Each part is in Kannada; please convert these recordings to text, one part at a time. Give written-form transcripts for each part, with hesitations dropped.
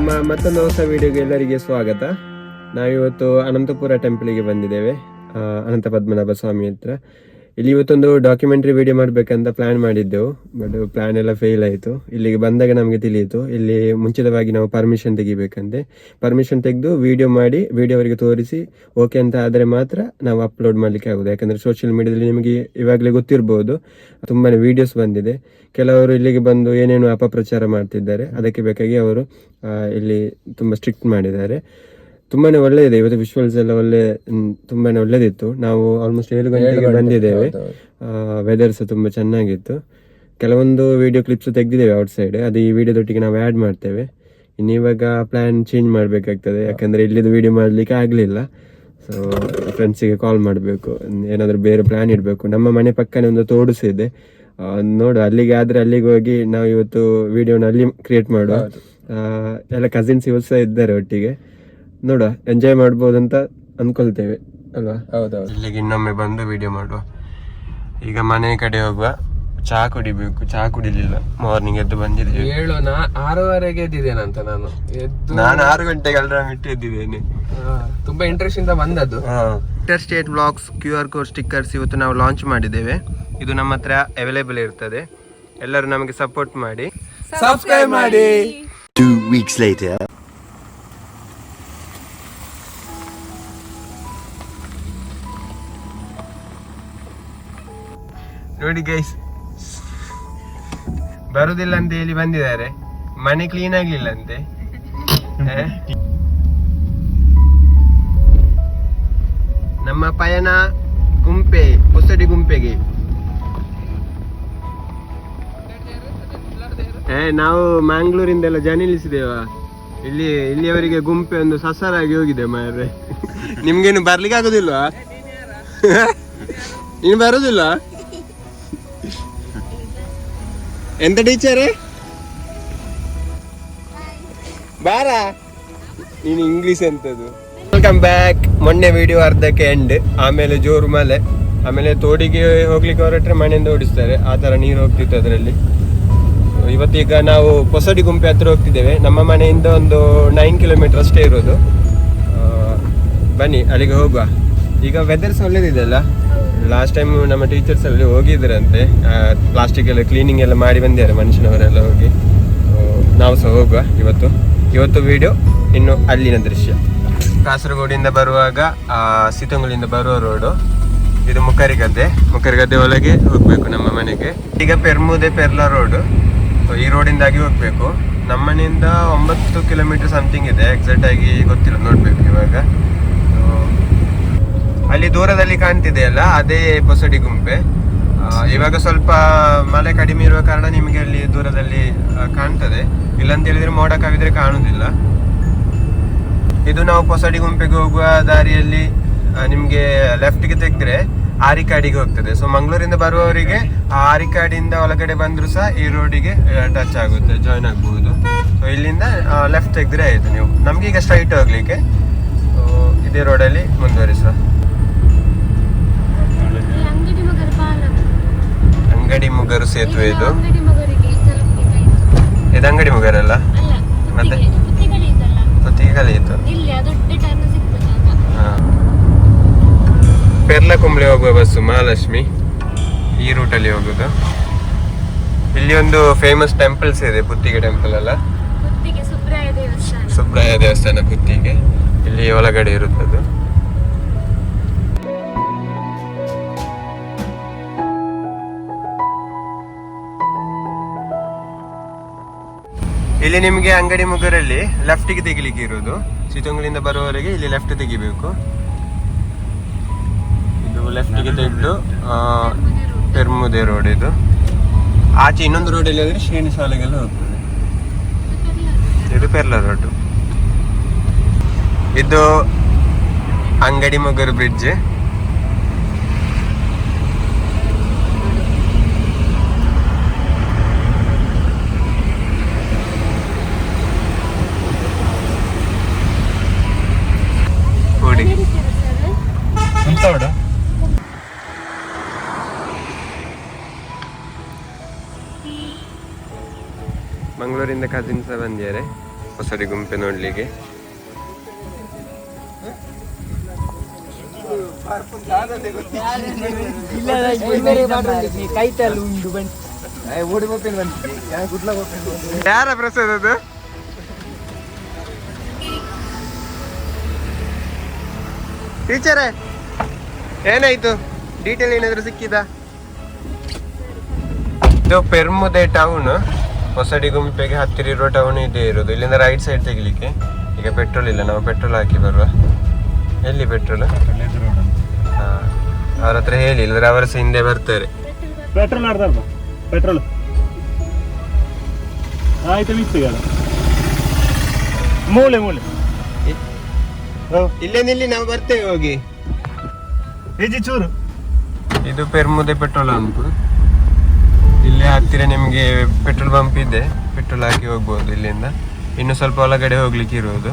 ನಮ್ಮ ಮತ್ತೊಂದು ಹೊಸ ವಿಡಿಯೋಗೆ ಎಲ್ಲರಿಗೆ ಸ್ವಾಗತ. ನಾವಿವತ್ತು ಅನಂತಪುರ ಟೆಂಪಲ್ಗೆ ಬಂದಿದ್ದೇವೆ, ಅನಂತ ಪದ್ಮನಾಭ ಸ್ವಾಮಿ ಹತ್ರ. ಇಲ್ಲಿ ಇವತ್ತೊಂದು ಡಾಕ್ಯುಮೆಂಟ್ರಿ ವಿಡಿಯೋ ಮಾಡ್ಬೇಕಂತ ಪ್ಲಾನ್ ಮಾಡಿದ್ದೆವು, ಬಟ್ ಪ್ಲಾನ್ ಎಲ್ಲ ಫೇಲ್ ಆಯಿತು. ಇಲ್ಲಿಗೆ ಬಂದಾಗ ನಮಗೆ ತಿಳಿಯಿತು ಇಲ್ಲಿ ಮುಂಚಿತವಾಗಿ ನಾವು ಪರ್ಮಿಷನ್ ತೆಗಿಬೇಕಂತೆ. ಪರ್ಮಿಷನ್ ತೆಗೆದು ವಿಡಿಯೋ ಮಾಡಿ ವಿಡಿಯೋ ಅವರಿಗೆ ತೋರಿಸಿ ಓಕೆ ಅಂತ ಆದರೆ ಮಾತ್ರ ನಾವು ಅಪ್ಲೋಡ್ ಮಾಡಲಿಕ್ಕೆ ಆಗೋದು. ಯಾಕಂದರೆ ಸೋಷಿಯಲ್ ಮೀಡಿಯಾದಲ್ಲಿ ನಿಮಗೆ ಇವಾಗಲೇ ಗೊತ್ತಿರ್ಬೋದು, ತುಂಬಾ ವಿಡಿಯೋಸ್ ಬಂದಿದೆ. ಕೆಲವರು ಇಲ್ಲಿಗೆ ಬಂದು ಏನೇನು ಅಪಪ್ರಚಾರ ಮಾಡ್ತಿದ್ದಾರೆ. ಅದಕ್ಕೆ ಬೇಕಾಗಿ ಅವರು ಇಲ್ಲಿ ತುಂಬ ಸ್ಟ್ರಿಕ್ಟ್ ಮಾಡಿದ್ದಾರೆ. ತುಂಬಾ ಒಳ್ಳೆಯದಿದೆ. ಇವತ್ತು ವಿಶ್ವಲ್ಸ್ ಎಲ್ಲ ತುಂಬಾ ಒಳ್ಳೆದಿತ್ತು. ನಾವು ಆಲ್ಮೋಸ್ಟ್ 7 ಗಂಟೆಗೆ ಬಂದಿದ್ದೇವೆ. ವೆದರ್ ಸಹ ತುಂಬ ಚೆನ್ನಾಗಿತ್ತು. ಕೆಲವೊಂದು ವಿಡಿಯೋ ಕ್ಲಿಪ್ಸ್ ತೆಗೆದಿದ್ದೇವೆ ಔಟ್ ಸೈಡ್, ಅದು ಈ ವಿಡಿಯೋದೊಟ್ಟಿಗೆ ನಾವು ಆ್ಯಡ್ ಮಾಡ್ತೇವೆ. ಇನ್ನು ಇವಾಗ ಪ್ಲಾನ್ ಚೇಂಜ್ ಮಾಡಬೇಕಾಗ್ತದೆ, ಯಾಕಂದರೆ ಇಲ್ಲಿದ್ದು ವಿಡಿಯೋ ಮಾಡಲಿಕ್ಕೆ ಆಗಲಿಲ್ಲ. ಸೊ ಫ್ರೆಂಡ್ಸಿಗೆ ಕಾಲ್ ಮಾಡಬೇಕು, ಏನಾದರೂ ಬೇರೆ ಪ್ಲಾನ್ ಇಡಬೇಕು. ನಮ್ಮ ಮನೆ ಪಕ್ಕನೇ ಒಂದು ತೋಡು ಸಹ ಇದೆ, ನೋಡು ಅಲ್ಲಿಗೆ ಆದರೆ ಅಲ್ಲಿಗೆ ಹೋಗಿ ನಾವು ಇವತ್ತು ವಿಡಿಯೋನ ಅಲ್ಲಿ ಕ್ರಿಯೇಟ್ ಮಾಡುವ. ಎಲ್ಲ ಕಸಿನ್ಸ್ ಇವತ್ತು ಸಹ ಇದ್ದಾರೆ ಒಟ್ಟಿಗೆ, ನೋಡುವ ಎಂಜಾಯ್ ಮಾಡ್ಬೋದು ಅಂತ ಅನ್ಕೊಳ್ತೇವೆ ಅಲ್ವಾ? ಹೌದೌದು. ಇಲ್ಲಿಗೆ ಇನ್ನೊಮ್ಮೆ ಬಂದು ವಿಡಿಯೋ ಮಾಡುವ. ಈಗ ಮನೆ ಕಡೆ ಹೋಗುವ, ಚಹಾ ಕುಡಿಬೇಕು. ಚಹಾ ಕುಡಿಲಿಲ್ಲ, ಮಾರ್ನಿಂಗ್ ಎದ್ದು ಬಂದಿದ್ದೇವೆ. 6:30ಗೆ ಎದ್ದಿದ್ದೇನಂತ ನಾನು 6 ಗಂಟೆಗೆ ಅಲ್ರಾಮ್ ಇಟ್ಟು ಎದ್ದಿದ್ದೇನೆ. ತುಂಬಾ ಇಂಟ್ರೆಸ್ಟ್ ಇಂದ ಬಂದದ್ದು. Inter state blogs QR code stickers ಇವತ್ತು ನಾವು ಲಾಂಚ್ ಮಾಡಿದ್ದೇವೆ. ಇದು ನಮ್ಮ ಹತ್ರ ಅವೈಲೇಬಲ್ ಇರ್ತದೆ. ಎಲ್ಲರೂ ನಮಗೆ ಸಪೋರ್ಟ್ ಮಾಡಿ, ಸಬ್ಸ್ಕ್ರೈಬ್ ಮಾಡಿ. 2 weeks later. ನೋಡಿ ಗೈಸ್, ಬರುದಿಲ್ಲ ಅಂತ ಹೇಳಿ ಬಂದಿದ್ದಾರೆ. ಮನೆ ಕ್ಲೀನ್ ಆಗ್ಲಿಲ್ಲ ಅಂತೆ. ನಮ್ಮ ಪಯಣ ಹೊಸಡಿ ಗುಂಪೆಗೆ. ನಾವು ಮ್ಯಾಂಗ್ಳೂರಿಂದೆಲ್ಲ ಜನ ನಿಲ್ಲಿಸಿದೇವ. ಇಲ್ಲಿಯವರಿಗೆ ಗುಂಪೆ ಒಂದು ಸಸರಾಗಿ ಹೋಗಿದೆ ಮಾರ್ರೆ. ನಿಮ್ಗೇನು ಬರ್ಲಿಕ್ಕೆ ಆಗುದಿಲ್ವಾ? ನೀನು ಬರುದಿಲ್ಲ? ಎಂತ ಟೀಚರೇ ಬಾರ, ನೀನು ಇಂಗ್ಲಿಷ್ ಎಂತದು. Welcome back. ಮೊನ್ನೆ ವಿಡಿಯೋ ಅರ್ಧಕ್ಕೆ ಎಂಡ್, ಆಮೇಲೆ ಜೋರು ಮಳೆ, ಆಮೇಲೆ ತೋಡಿಗೆ ಹೋಗ್ಲಿಕ್ಕೆ ಹೊರಟ್ರೆ ಮನೆಯಿಂದ ಓಡಿಸ್ತಾರೆ, ಆ ಥರ ನೀರು ಹೋಗ್ತಿತ್ತು ಅದರಲ್ಲಿ. ಇವತ್ತೀಗ ನಾವು ಹೊಸಡಿ ಗುಂಪೆ ಹತ್ರ ಹೋಗ್ತಿದ್ದೇವೆ. ನಮ್ಮ ಮನೆಯಿಂದ ಒಂದು 9 ಕಿಲೋಮೀಟರ್ ಅಷ್ಟೇ ಇರೋದು. ಬನ್ನಿ ಅಲ್ಲಿಗೆ ಹೋಗುವ. ಈಗ ವೆದರ್ಸ್ ಒಳ್ಳೇದಿದೆ ಅಲ್ಲ. ಲಾಸ್ಟ್ ಟೈಮ್ ನಮ್ಮ ಟೀಚರ್ಸ್ ಅಲ್ಲಿ ಹೋಗಿದ್ರಂತೆ, ಪ್ಲಾಸ್ಟಿಕ್ ಎಲ್ಲ ಕ್ಲೀನಿಂಗ್ ಎಲ್ಲ ಮಾಡಿ ಬಂದಿದ್ದಾರೆ ಮನುಷ್ಯನವರೆಲ್ಲ ಹೋಗಿ. ನಾವು ಸಹ ಹೋಗುವ ಇವತ್ತು ವಿಡಿಯೋ. ಇನ್ನು ಅಲ್ಲಿನ ದೃಶ್ಯ. ಕಾಸರಗೋಡಿಂದ ಬರುವಾಗ ಸಿತಂಗುಲಿಂದ ಬರುವ ರೋಡು ಇದು. ಮುಕ್ಕರಿಗದ್ದೆ ಒಳಗೆ ಹೋಗ್ಬೇಕು ನಮ್ಮ ಮನೆಗೆ. ಈಗ ಪೆರ್ಲಾ ರೋಡು, ಈ ರೋಡಿಂದಾಗಿ ಹೋಗ್ಬೇಕು. ನಮ್ಮ ಮನೆಯಿಂದ 9 ಕಿಲೋಮೀಟರ್ ಸಮಥಿಂಗ್ ಇದೆ, ಎಕ್ಸಾಕ್ಟ್ ಆಗಿ ಗೊತ್ತಿಲ್ಲ, ನೋಡ್ಬೇಕು ಇವಾಗ. ಅಲ್ಲಿ ದೂರದಲ್ಲಿ ಕಾಣ್ತಿದೆಯಲ್ಲ, ಅದೇ ಹೊಸಡಿ ಗುಂಪೆ. ಇವಾಗ ಸ್ವಲ್ಪ ಮಳೆ ಕಡಿಮೆ ಇರುವ ಕಾರಣ ನಿಮಗೆ ಅಲ್ಲಿ ದೂರದಲ್ಲಿ ಕಾಣ್ತದೆ, ಇಲ್ಲಂತ ಹೇಳಿದ್ರೆ ಮೋಡ ಕವಿದ್ರೆ ಕಾಣುದಿಲ್ಲ. ಇದು ನಾವು ಹೊಸಡಿ ಗುಂಪೆಗೆ ಹೋಗುವ ದಾರಿಯಲ್ಲಿ ನಿಮ್ಗೆ ಲೆಫ್ಟ್ಗೆ ತೆಗೆದ್ರೆ ಆರಿಕಾಡಿಗೆ ಹೋಗ್ತದೆ. ಸೊ ಮಂಗಳೂರಿಂದ ಬರುವವರಿಗೆ ಆರಿಕಾಡಿಯಿಂದ ಒಳಗಡೆ ಬಂದ್ರು ಸಹ ಈ ರೋಡಿಗೆ ಟಚ್ ಆಗುತ್ತೆ, ಜಾಯ್ನ್ ಆಗ್ಬಹುದು. ಸೊ ಇಲ್ಲಿಂದ ಲೆಫ್ಟ್ ತೆಗೆದ್ರೆ ಆಯ್ತು ನೀವು. ನಮ್ಗೆ ಈಗ ಸ್ಟ್ರೈಟ್ ಹೋಗ್ಲಿಕ್ಕೆ ಇದೇ ರೋಡಲ್ಲಿ ಮುಂದುವರಿಸುವ. ಅಂಗಡಿ ಮುಗರು ಸೇತುವೆ ಇದು. ಅಂಗಡಿ ಮುಗರಲ್ಲ, ಮತ್ತೆ ಪುತ್ತಿಗಲಿ ಇತ್ತು. ಪೆರ್ಲ ಕುಂಬ್ಳೆ ಹೋಗುವ ಬಸ್ಸು ಮಹಾಲಕ್ಷ್ಮಿ, ಈ ರೂಟಲ್ಲಿ ಹೋಗುದು. ಇಲ್ಲಿ ಒಂದು ಫೇಮಸ್ ಟೆಂಪಲ್ಸ್ ಇದೆ, ಪುತ್ತಿಗೆ ಟೆಂಪಲ್ ಅಲ್ಲ, ಸುಬ್ರಾಯ ದೇವಸ್ಥಾನ ಪುತ್ತಿಗೆ. ಇಲ್ಲಿ ಒಳಗಡೆ ಇರುತ್ತದು. ಇಲ್ಲಿ ನಿಮಗೆ ಅಂಗಡಿ ಮುಗರಲ್ಲಿ ಲೆಫ್ಟಿಗೆ ತೆಗಿಲಿಕ್ಕೆ ಇರೋದು. ಚಿತಂಗುಲಿಂದ ಬರುವವರೆಗೆ ಇಲ್ಲಿ ಲೆಫ್ಟ್ ತೆಗಿಬೇಕು. ಇದು ಲೆಫ್ಟಿಗೆ ತೆಗೆದು ಪೆರ್ಮುದೆ ರೋಡ್ ಇದು. ಆಚೆ ಇನ್ನೊಂದು ರೋಡಲ್ಲಿ ಹೋದ್ರೆ ಶ್ರೇಣಿ ಶಾಲೆಗೆಲ್ಲ ಹೋಗ್ತದೆ. ಇದು ಪೆರ್ಲಾ ರೋಡ್. ಇದು ಅಂಗಡಿ ಮುಗರು ಬ್ರಿಡ್ಜ್. ಮಂಗಳೂರಿಂದ ಕಸಿನ್ಸ್ ಬಂದಿದ್ದಾರೆ. ಹೊಸಡಿ ಗುಂಪೆ ನೋಡ್ಲಿಕ್ಕೆ. ಯಾರ ಪ್ರಸಾದ್ ಅದು? ಟೀಚರೇ ಏನಾಯ್ತು, ಡೀಟೇಲ್ ಏನಾದ್ರು ಸಿಕ್ಕಿದ? ಇದು ಪೆರ್ಮುದೆ ಟೌನ್, ಹೊಸಡಿ ಗುಂಪೆಗೆ ಹತ್ತಿರ ಇರುವ ಟೌನ್ ಇದೇ ಇರೋದು. ಇಲ್ಲಿಂದ ರೈಟ್ ಸೈಡ್ ತೆಗಿಲಿಕ್ಕೆ. ಈಗ ಪೆಟ್ರೋಲ್ ಇಲ್ಲ, ನಾವು ಪೆಟ್ರೋಲ್ ಹಾಕಿ ಬರುವ. ಎಲ್ಲಿ ಪೆಟ್ರೋಲ್? ಅವ್ರ ಹತ್ರ ಹೇಳಿ, ಇಲ್ಲದ್ರೆ ಅವರ ಸಹ ಹಿಂದೆ ಬರ್ತಾರೆ. ಪೆಟ್ರೋಲ್ ಆಯ್ತು, ಮಿಕ್ಸಿಗಾಲ ಮೂಲೆ ಮೂಲೆ ಇಲ್ಲೇ ನಿಲ್ಲಿ, ನಾವು ಬರ್ತೇವೆ ಹೋಗಿ. ಚೂರು ಇದು ಪೆರ್ಮುದೆ ಪೆಟ್ರೋಲ್ ಬಂಪ್. ಇಲ್ಲೇ ಹತ್ತಿರ ನಿಮಗೆ ಪೆಟ್ರೋಲ್ ಬಂಪ್ ಇದೆ, ಪೆಟ್ರೋಲ್ ಹಾಕಿ ಹೋಗ್ಬೋದು ಇಲ್ಲಿಂದ. ಇನ್ನು ಸ್ವಲ್ಪ ಒಳಗಡೆ ಹೋಗ್ಲಿಕ್ಕೆ ಇರುವುದು.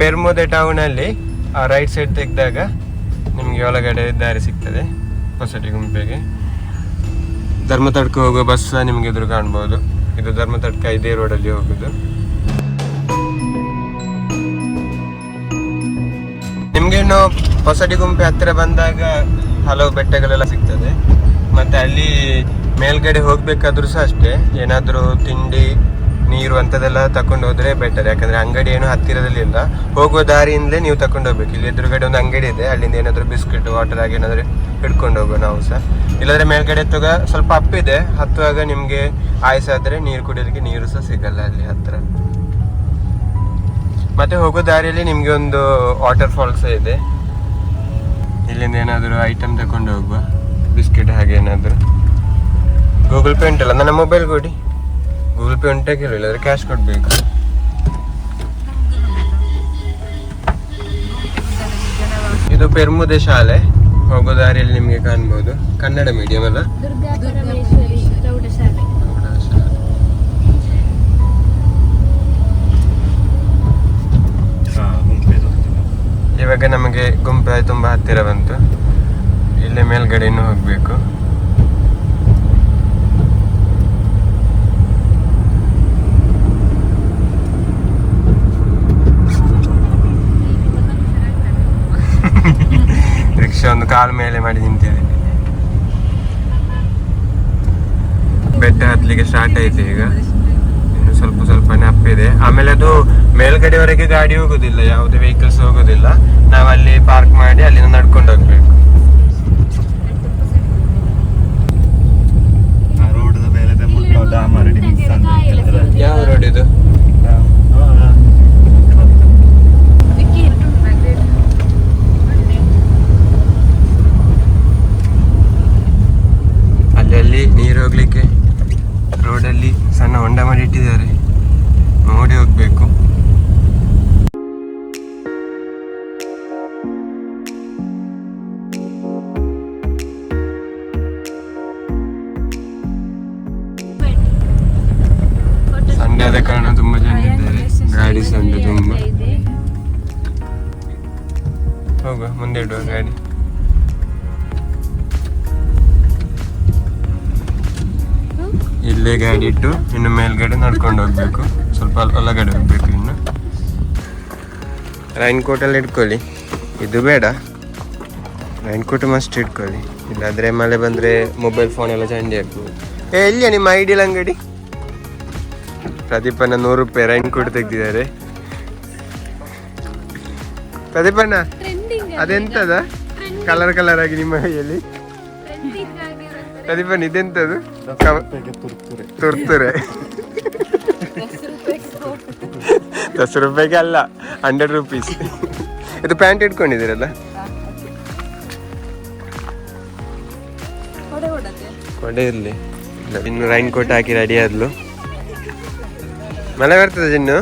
ಪೆರ್ಮುದೆ ಟೌನ್ ಅಲ್ಲಿ ರೈಟ್ ಸೈಡ್ ತೆಗೆದಾಗ ನಿಮಗೆ ಒಳಗಡೆ ದಾರಿ ಸಿಗ್ತದೆ ಹೊಸಡಿ ಗುಂಪೆಗೆ. ಧರ್ಮತಡ್ಕ ಹೋಗೋ ಬಸ್ ನಿಮ್ಗೆ ಎದುರು ಕಾಣ್ಬೋದು. ಇದು ಧರ್ಮತಡ್ಕ ಇದೇ ರೋಡಲ್ಲಿ ಹೋಗುದು. ನಿಮ್ಗೆ ಇನ್ನು ಹೊಸಡಿ ಗುಂಪೆ ಹತ್ತಿರ ಬಂದಾಗ ಹಲವು ಬೆಟ್ಟಗಳೆಲ್ಲ ಸಿಗ್ತದೆ. ಮತ್ತೆ ಅಲ್ಲಿ ಮೇಲ್ಗಡೆ ಹೋಗ್ಬೇಕಾದ್ರೂ ಸಹ ಅಷ್ಟೇ, ಏನಾದ್ರೂ ತಿಂಡಿ ನೀರು ಅಂತದೆಲ್ಲ ತಕೊಂಡು ಹೋದ್ರೆ ಬೆಟರ್. ಯಾಕಂದ್ರೆ ಅಂಗಡಿ ಏನು ಹತ್ತಿರದಲ್ಲಿ ಇಲ್ಲ, ಹೋಗುವ ದಾರಿಯಿಂದಲೇ ನೀವು ತಕೊಂಡು ಹೋಗ್ಬೇಕು. ಇಲ್ಲಿ ಎದುರುಗಡೆ ಒಂದು ಅಂಗಡಿ ಇದೆ, ಅಲ್ಲಿಂದ ಏನಾದ್ರು ಬಿಸ್ಕೆಟ್ ವಾಟರ್ ಆಗಿ ಏನಾದ್ರು ಹಿಡ್ಕೊಂಡು ಹೋಗೋ ನಾವು ಸಹ. ಇಲ್ಲಾಂದ್ರೆ ಮೇಲ್ಗಡೆ ಎತ್ತುವಾಗ ಸ್ವಲ್ಪ ಅಪ್ ಇದೆ, ಹತ್ತುವಾಗ ನಿಮ್ಗೆ ಆಯ್ಸಾದ್ರೆ ನೀರು ಕುಡಿಯೋದಕ್ಕೆ ನೀರು ಸಹ ಸಿಗಲ್ಲ ಅಲ್ಲಿ ಹತ್ರ. ಮತ್ತೆ ಹೋಗೋ ದಾರಿಯಲ್ಲಿ ನಿಮ್ಗೆ ಒಂದು ವಾಟರ್ ಫಾಲ್ಸ್ ಇದೆ. ಇಲ್ಲಿಂದ ಏನಾದ್ರು ಐಟಮ್ ತಕೊಂಡು ಹೋಗುವ, ಬಿಸ್ಕೆಟ್ ಹಾಗೆ ಏನಾದ್ರು. ಗೂಗಲ್ ಪೇ ಉಂಟಲ್ಲ, ನನ್ನ ಮೊಬೈಲ್ ಕೊಡಿ. ಗೂಗಲ್ ಪೇ ಉಂಟೆ ಕೇಳಿ, ಇಲ್ಲಾಂದ್ರೆ ಕ್ಯಾಶ್ ಕೊಡ್ಬೇಕು. ಇದು ಪೆರ್ಮುದೆ ಶಾಲೆ, ಹೋಗೋ ದಾರಿಯಲ್ಲಿ ನಿಮ್ಗೆ ಕಾಣ್ಬೋದು. ಕನ್ನಡ ಮೀಡಿಯಂ ಅಲ್ಲ? ಇವಾಗ ನಮಗೆ ಗುಂಪೆ ತುಂಬಾ ಹತ್ತಿರ ಬಂತು. ಇಲ್ಲೇ ಮೇಲ್ಗಡೆ ಇನ್ನು ಹೋಗ್ಬೇಕು. ರಿಕ್ಷಾ ಒಂದು ಕಾಲ್ ಮೇಲೆ ಮಾಡಿ ನಿಂತಿದೆ. ಬೆಟ್ಟ ಹತ್ಲಿಕ್ಕೆ ಸ್ಟಾರ್ಟ್ ಆಯ್ತು ಈಗ. ಇನ್ನು ಸ್ವಲ್ಪ ಸ್ವಲ್ಪನೇ ಅಪ್ಪಿದೆ. ಆಮೇಲೆ ಅದು ಮೇಲ್ಗಡೆವರೆಗೆ ಗಾಡಿ ಹೋಗೋದಿಲ್ಲ, ಯಾವುದೇ ವೆಹಿಕಲ್ಸ್ ಹೋಗೋದಿಲ್ಲ. ನಾವಲ್ಲಿ ಪಾರ್ಕ್ ಮಾಡಿ ಅಲ್ಲಿಂದ ನಡ್ಕೊಂಡು ಹೋಗ್ಬೇಕು. ಯಾವ ರೋಡ್ ಇದು? ಅಲ್ಲಿ ನೀರು ಹೋಗ್ಲಿಕ್ಕೆ ರೋಡಲ್ಲಿ ಸಣ್ಣ ಹೊಂಡ ಮಾಡಿ ಇಟ್ಟಿದ್ದಾರೆ, ನೋಡಿ ಹೋಗ್ಬೇಕು. ಸಂಡೆ ಆದ ಕಾರಣ ತುಂಬಾ ಜನ ಇದ್ದಾರೆ, ಗಾಡಿ ಸಂಡೆ ತುಂಬಾ. ಹೋಗುವ, ಮುಂದೆ ಇಡುವ ಗಾಡಿ. ಇಲ್ಲೇ ಗಾಡಿ ಇಟ್ಟು ಇನ್ನು ಮೇಲ್ಗಡೆ ನಡ್ಕೊಂಡು ಹೋಗ್ಬೇಕು. ಸ್ವಲ್ಪ ಒಳಗಡೆ ಹೋಗ್ಬೇಕು. ಇನ್ನು ರೈನ್ ಕೋಟ್ ಎಲ್ಲ ಇಟ್ಕೊಳ್ಳಿ, ಇದು ಬೇಡ. ರೈನ್ ಕೋಟ್ ಮಸ್ಟ್ ಇಟ್ಕೊಳ್ಳಿ, ಇಲ್ಲಾಂದ್ರೆ ಮಳೆ ಬಂದ್ರೆ ಮೊಬೈಲ್ ಫೋನ್ ಎಲ್ಲ ಚಂಡಿ ಆಗ್ಬೋದು. ಎಲ್ಲಿಯ ನಿಮ್ಮ ಐಡಿಯಲ್ ಅಂಗಡಿ? ಪ್ರದೀಪಣ್ಣ 100 ರೂಪಾಯಿ ರೈನ್ ಕೋಟ್ ತೆಗ್ದಿದ್ದಾರೆ. ಪ್ರದೀಪಣ್ಣ ಅದೆಂತದ ಕಲರ್ ಕಲರ್ ಆಗಿ ನಿಮ್ಮ ಕೈಯಲ್ಲಿ? ಪ್ರದೀಪಣ್ಣ ಇದೆಂತದು? ತುರ್ತುರೆ. 10 ರೂಪಾಯಿಗೆ ಅಲ್ಲ, 100 ರೂಪೀಸ್. ಇದು ಪ್ಯಾಂಟ್ ಇಟ್ಕೊಂಡಿದ್ದೀರಲ್ಲ? ಕೊಡೆ ಇರ್ಲಿ. ಇನ್ನು ರೈನ್ ಕೋಟ್ ಹಾಕಿ ರೆಡಿ ಆದ್ಲು. ಮಳೆ ಬರ್ತದೆ ಇನ್ನು.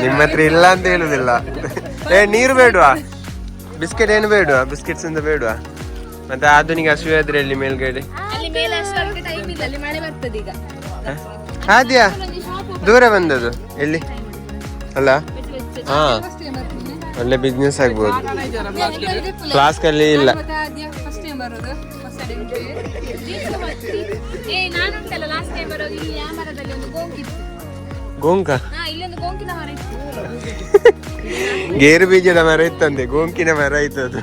ನಿಮ್ಮ ಹತ್ರ ಇಲ್ಲ ಅಂತ ಹೇಳುದಿಲ್ಲ. ನೀರು ಬೇಡವಾ? ಬಿಸ್ಕೆಟ್ ಏನು ಬೇಡವಾ? ಬಿಸ್ಕೆಟ್ಸ್ ಅಂತ ಬೇಡವಾ? ಮತ್ತೆ ಆಧುನಿಕ ಹಸುವೆ ಆದ್ರೆ ಅಲ್ಲಿ ಮೇಲ್ಗಡೆ ಆದ್ಯಾ ದೂರ ಬಂದದ್ದು ಎಲ್ಲಿ ಅಲ್ಲ ಹಾ ಒಳ್ಳೆ ಬಿಸ್ನೆಸ್ ಆಗ್ಬೋದು. ಫ್ಲಾಸ್ಕ್ ಅಲ್ಲಿ ಇಲ್ಲ. ಗೋಂಕ ಗೇರು ಬೀಜದ ಮರ ಇತ್ತಂತೆ, ಗೋಂಕಿನ ಮರ ಇತ್ತದು.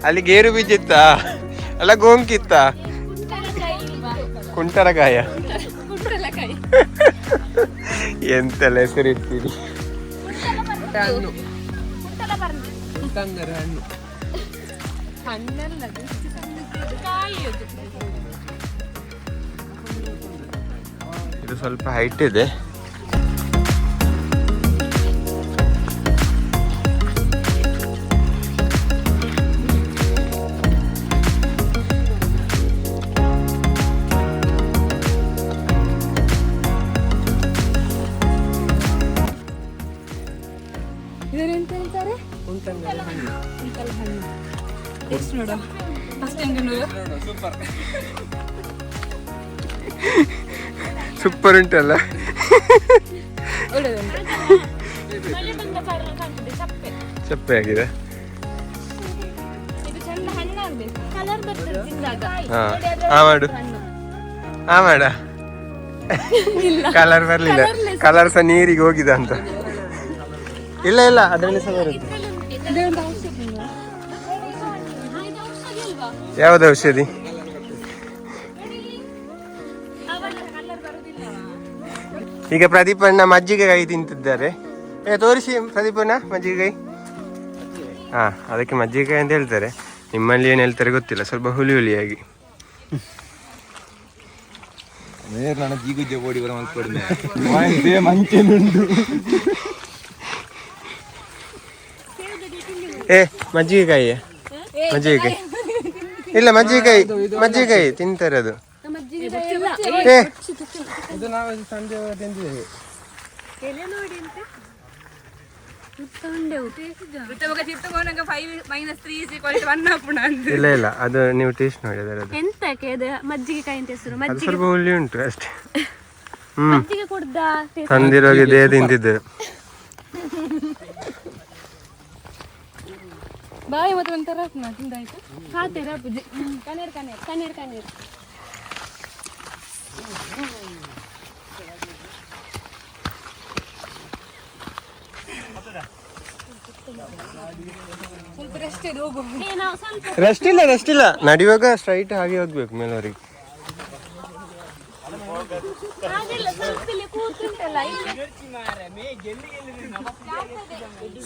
ಅಲ್ಲಿ ಗೇರು ಬೀಜ ಇತ್ತ ಅಲ್ಲ ಗೋಂಕಿತ್ತ? ಕುಂಟರಕಾಯ ಎಂತೆಲ್ಲ ಹೆಸರಿರ್ತೀರಿ. ಇದು ಸ್ವಲ್ಪ ಹೈಟ್ ಇದೆ. ಸೂಪರ್ ಉಂಟಲ್ಲ. ಚಪ್ಪೆ ಆಗಿದೆ. ಮಾಡು ಮಾಡ ಕಲರ್ ಬರ್ಲಿಲ್ಲ. ಕಲರ್ ಸಹ ನೀರಿಗೆ ಹೋಗಿದೆ ಅಂತ. ಇಲ್ಲ ಇಲ್ಲ ಅದರಲ್ಲಿ ಸಹ ಬರುತ್ತೆ. ಯಾವ್ದು ಔಷಧಿ? ಈಗ ಪ್ರದೀಪಣ್ಣ ಮಜ್ಜಿಗೆಕಾಯಿ ತಿಂತಿದ್ದಾರೆ. ತೋರಿಸಿ ಪ್ರದೀಪಣ್ಣ ಮಜ್ಜಿಗೆಕಾಯಿ. ಹಾ, ಅದಕ್ಕೆ ಮಜ್ಜಿಗೆಕಾಯಿ ಅಂತ ಹೇಳ್ತಾರೆ. ನಿಮ್ಮಲ್ಲಿ ಏನು ಹೇಳ್ತಾರೆ ಗೊತ್ತಿಲ್ಲ, ಸ್ವಲ್ಪ ಹುಳಿ ಹುಳಿಯಾಗಿ. ಮಜ್ಜಿಗೆಕಾಯಿ ಮಜ್ಜಿಗೆಕಾಯಿ ಇಲ್ಲ, ಮಜ್ಜಿಗೆಕಾಯಿ ತಿಂತಾರೆ ಅದು. ಇಲ್ಲ ಇಲ್ಲ, ಅದು ನೀವು ಟೇಸ್ಟ್ ನೋಡಿ ಅದರದ್ದು. ಮಜ್ಜಿಗೆಕಾಯಿ ಅಂತ ಹೆಸರು. ಸ್ವಲ್ಪ ಹುಳಿ ಉಂಟು ಅಷ್ಟೇ. ತಂದಿರೋಗಿದೆ ತಿಂತಿದ್ದು. ಬಾಯಿ ಮತ್ತೆ ಒಂಥರ ತಿಂದಾಯ್ತು. ಖಾತೆರ ಪೂಜೆ ಕನೇರ್ ಕನೇರ್ ಕನೇರ್ ಕನೇರ್ ರೆಸ್ಟ್ ಇಲ್ಲ ನಡೆಯುವಾಗ ಸ್ಟ್ರೈಟ್ ಹಾಗೆ ಹೋಗ್ಬೇಕು ಮೇಲವರೆಗೆ.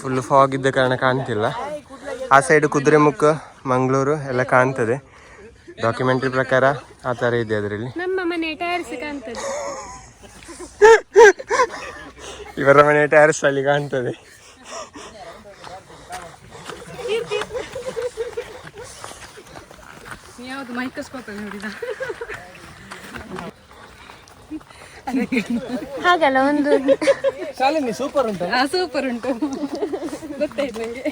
ಫುಲ್ ಫಾಗ್ ಇದ್ದ ಕಾರಣ ಕಾಣ್ತಿಲ್ಲ. ಆ ಸೈಡ್ ಕುದುರೆಮುಖ, ಮಂಗಳೂರು ಎಲ್ಲ ಕಾಣ್ತದೆ. ಡಾಕ್ಯುಮೆಂಟ್ರಿ ಪ್ರಕಾರ ಆ ತರ ಇದೆ ಅದರಲ್ಲಿ. ನಮ್ಮ ಮನೆ ಟೈರ್ಸ್ ಕಾಣ್ತದೆ. ಇವರ ಮನೆ ಟೈರ್ಸ್ ಅಲ್ಲಿ ಕಾಣ್ತದೆ. ಯಾವುದು ಮೈಕ್ರೋಸ್ಕೋಪ್ ಅಲ್ಲಿ ನೋಡಿದ ಹಾಗಲ್ಲ ಒಂದು ಶಾಲಿನಿ ಸೂಪರ್ ಉಂಟು. ಸೂಪರ್ ಉಂಟು, ಗೊತ್ತಾಯ್ತು ನಂಗೆ.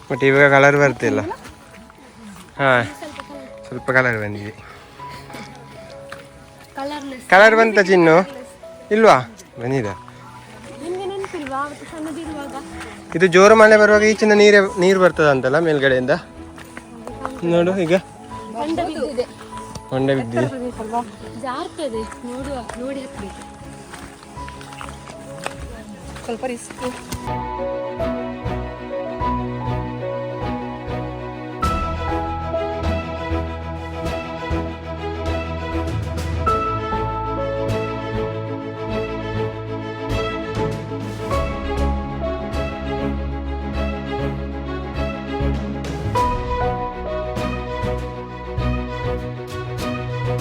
ಬಟ್ ಇವಾಗ ಕಲರ್ ಬರ್ತಿಲ್ಲ. ಹಾ, ಸ್ವಲ್ಪ ಕಲರ್ ಬಂದಿದೆ. ಕಲರ್ ಬಂತ ಚಿನ್ನು? ಇಲ್ವಾ? ಬಂದಿದೆ. ಇದು ಜೋರು ಮಳೆ ಬರುವಾಗ ಈಚಿನ ನೀರು ಬರ್ತದ ಅಂತಲ್ಲ ಮೇಲ್ಗಡೆಯಿಂದ. ನೋಡು, ಈಗ ಹೊಂಡ ಬಿದ್ದಿದೆ. ಸ್ವಲ್ಪ ರಿಸ್ಕ್.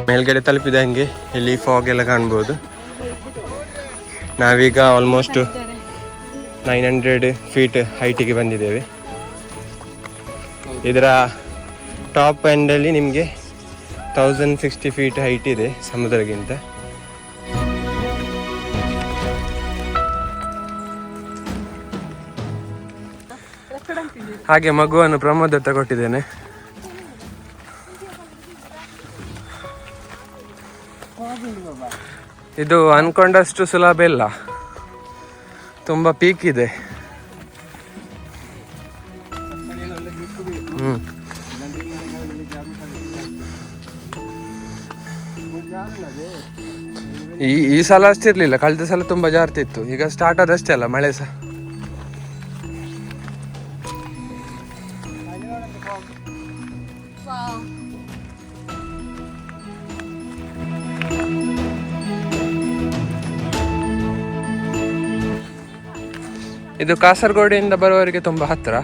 ಮೇಲ್ಗಡೆ ತಲುಪಿದಂಗೆ ಇಲ್ಲಿ ಫಾಗ್ ಎಲ್ಲ ಕಾಣ್ಬೋದು. ನಾವೀಗ ಆಲ್ಮೋಸ್ಟ್ 900 ಫೀಟ್ ಹೈಟಿಗೆ ಬಂದಿದ್ದೇವೆ. ಇದರ ಟಾಪ್ ಎಂಡಲ್ಲಿ ನಿಮಗೆ 1060 ಫೀಟ್ ಹೈಟ್ ಇದೆ ಸಮುದ್ರಗಿಂತ. ಹಾಗೆ ಮಗುವನ್ನು ಪ್ರಮೋದ ತಗೊಟ್ಟಿದ್ದೇನೆ. ಇದು ಅನ್ಕೊಂಡಷ್ಟು ಸುಲಭ ಇಲ್ಲ, ತುಂಬ ಪೀಕ್ ಇದೆ. ಈ ಸಲ ಅಷ್ಟಿರ್ಲಿಲ್ಲ, ಕಳೆದ ಸಲ ತುಂಬಾ ಜಾರ್ತಿತ್ತು. ಈಗ ಸ್ಟಾರ್ಟ್ ಆದಷ್ಟೇ ಅಲ್ಲ ಮಳೆ ಸಹ. ಇದು ಕಾಸರಗೋಡಿಂದ ಬರುವವರಿಗೆ ತುಂಬ ಹತ್ತಿರ.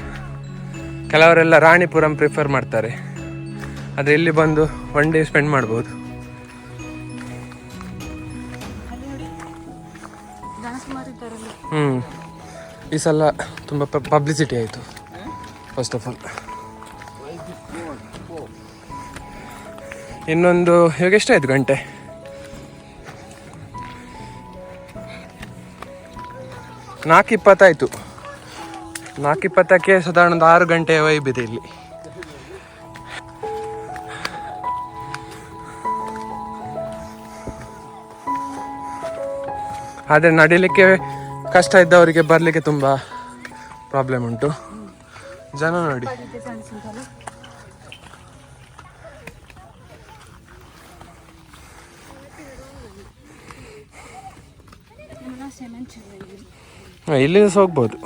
ಕೆಲವರೆಲ್ಲ ರಾಣಿಪುರಂ ಪ್ರಿಫರ್ ಮಾಡ್ತಾರೆ, ಆದರೆ ಇಲ್ಲಿ ಬಂದು 1 ಡೇ ಸ್ಪೆಂಡ್ ಮಾಡ್ಬೋದು. ಈ ಸಲ ತುಂಬ ಪಬ್ಲಿಸಿಟಿ ಆಯಿತು ಫಸ್ಟ್ ಆಫ್ ಆಲ್. ಇನ್ನೊಂದು ಇವಾಗ ಎಷ್ಟಾಯ್ತು ಗಂಟೆ? 4:20 ಆಯಿತು. 4:20ಕ್ಕೆ ಸಾಧಾರಣ ಒಂದು 6 ಗಂಟೆಯ ವೈಬ್ ಇದೆ ಇಲ್ಲಿ. ಆದರೆ ನಡಿಲಿಕ್ಕೆ ಕಷ್ಟ ಇದ್ದವರಿಗೆ ಬರಲಿಕ್ಕೆ ತುಂಬ ಪ್ರಾಬ್ಲಮ್ ಉಂಟು. ಜನ ನೋಡಿ, ಇಲ್ಲಿ ಹೋಗ್ಬೋದು.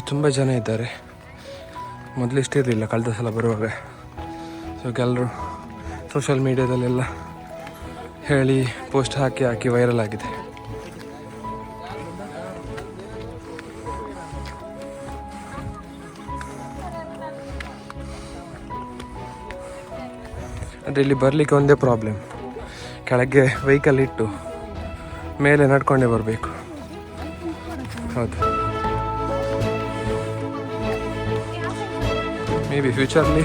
ತುಂಬ ಜನ ಇದ್ದಾರೆ. ಮೊದಲು ಇಷ್ಟಿರಲಿಲ್ಲ ಕಳೆದ ಸಲ ಬರುವಾಗ. ಸೊ ಕೆಲವರು ಸೋಷಿಯಲ್ ಮೀಡಿಯಾದಲ್ಲೆಲ್ಲ ಹೇಳಿ ಪೋಸ್ಟ್ ಹಾಕಿ ವೈರಲ್ ಆಗಿದೆ. ಆದರೆ ಇಲ್ಲಿ ಬರಲಿಕ್ಕೆ ಒಂದೇ ಪ್ರಾಬ್ಲಮ್, ಕೆಳಗೆ ವೆಹಿಕಲ್ ಇಟ್ಟು ಮೇಲೆ ನಡ್ಕೊಂಡೇ ಬರಬೇಕು. ಹೌದು, ಮೇ ಬಿ ಫ್ಯೂಚರ್ಲಿ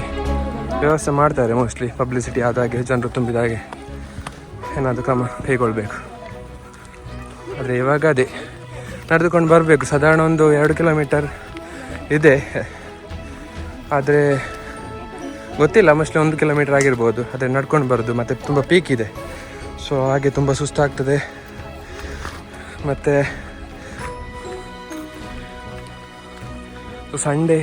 ವ್ಯವಸ್ಥೆ ಮಾಡ್ತಾರೆ ಮೋಸ್ಟ್ಲಿ. ಪಬ್ಲಿಸಿಟಿ ಆದಾಗೆ, ಜನರು ತುಂಬಿದ ಹಾಗೆ ಏನಾದರೂ ಕ್ರಮ ಕೈಗೊಳ್ಬೇಕು. ಆದರೆ ಇವಾಗ ಅದೇ ನಡೆದುಕೊಂಡು ಬರಬೇಕು. ಸಾಧಾರಣ ಒಂದು 2 ಕಿಲೋಮೀಟರ್ ಇದೆ, ಆದರೆ ಗೊತ್ತಿಲ್ಲ, ಮೋಸ್ಟ್ಲಿ 1 ಕಿಲೋಮೀಟರ್ ಆಗಿರ್ಬೋದು. ಆದರೆ ನಡ್ಕೊಂಡು ಬರೋದು, ಮತ್ತು ತುಂಬ ಪೀಕ್ ಇದೆ. ಸೊ ಹಾಗೆ ತುಂಬ ಸುಸ್ತಾಗ್ತದೆ. ಮತ್ತು ಸಂಡೇ,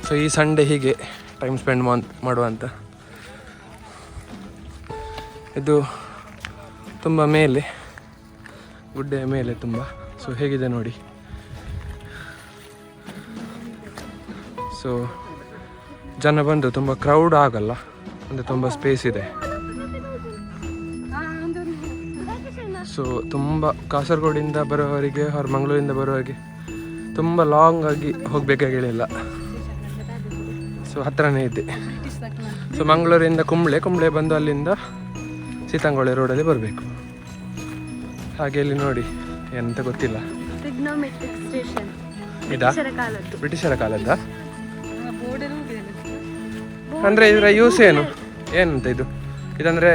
ಸೊ ಈ ಸಂಡೇ ಹೀಗೆ ಟೈಮ್ ಸ್ಪೆಂಡ್ ಮಾಡುವಂತ. ಇದು ತುಂಬ ಮೇಲೆ, ಗುಡ್ಡೆಯ ಮೇಲೆ ತುಂಬ. ಸೊ ಹೇಗಿದೆ ನೋಡಿ. ಸೊ ಜನ ಬಂದು ತುಂಬ ಕ್ರೌಡ್ ಆಗಲ್ಲ, ಅಂದರೆ ತುಂಬ ಸ್ಪೇಸ್ ಇದೆ. ಸೊ ತುಂಬ ಕಾಸರಗೋಡಿಂದ ಬರೋವರಿಗೆ, ಮಂಗಳೂರಿಂದ ಬರೋವರಿಗೆ ತುಂಬ ಲಾಂಗ್ ಆಗಿ ಹೋಗಬೇಕಾಗಿಲ್ಲ. ಸೊ ಹತ್ತಿರನೇ ಇದೆ. ಸೊ ಮಂಗಳೂರಿಂದ ಕುಂಬ್ಳೆ ಬಂದು ಅಲ್ಲಿಂದ ಸೀತಾಂಗೊಳ್ಳಿ ರೋಡಲ್ಲಿ ಬರಬೇಕು. ಹಾಗೆ ಇಲ್ಲಿ ನೋಡಿ, ಏನಂತ ಗೊತ್ತಿಲ್ಲ. ಇದಾ ಬ್ರಿಟಿಷರ ಕಾಲದ? ಅಂದರೆ ಇದರ ಯೂಸ್ ಏನಂತ ಇದು? ಇದಂದರೆ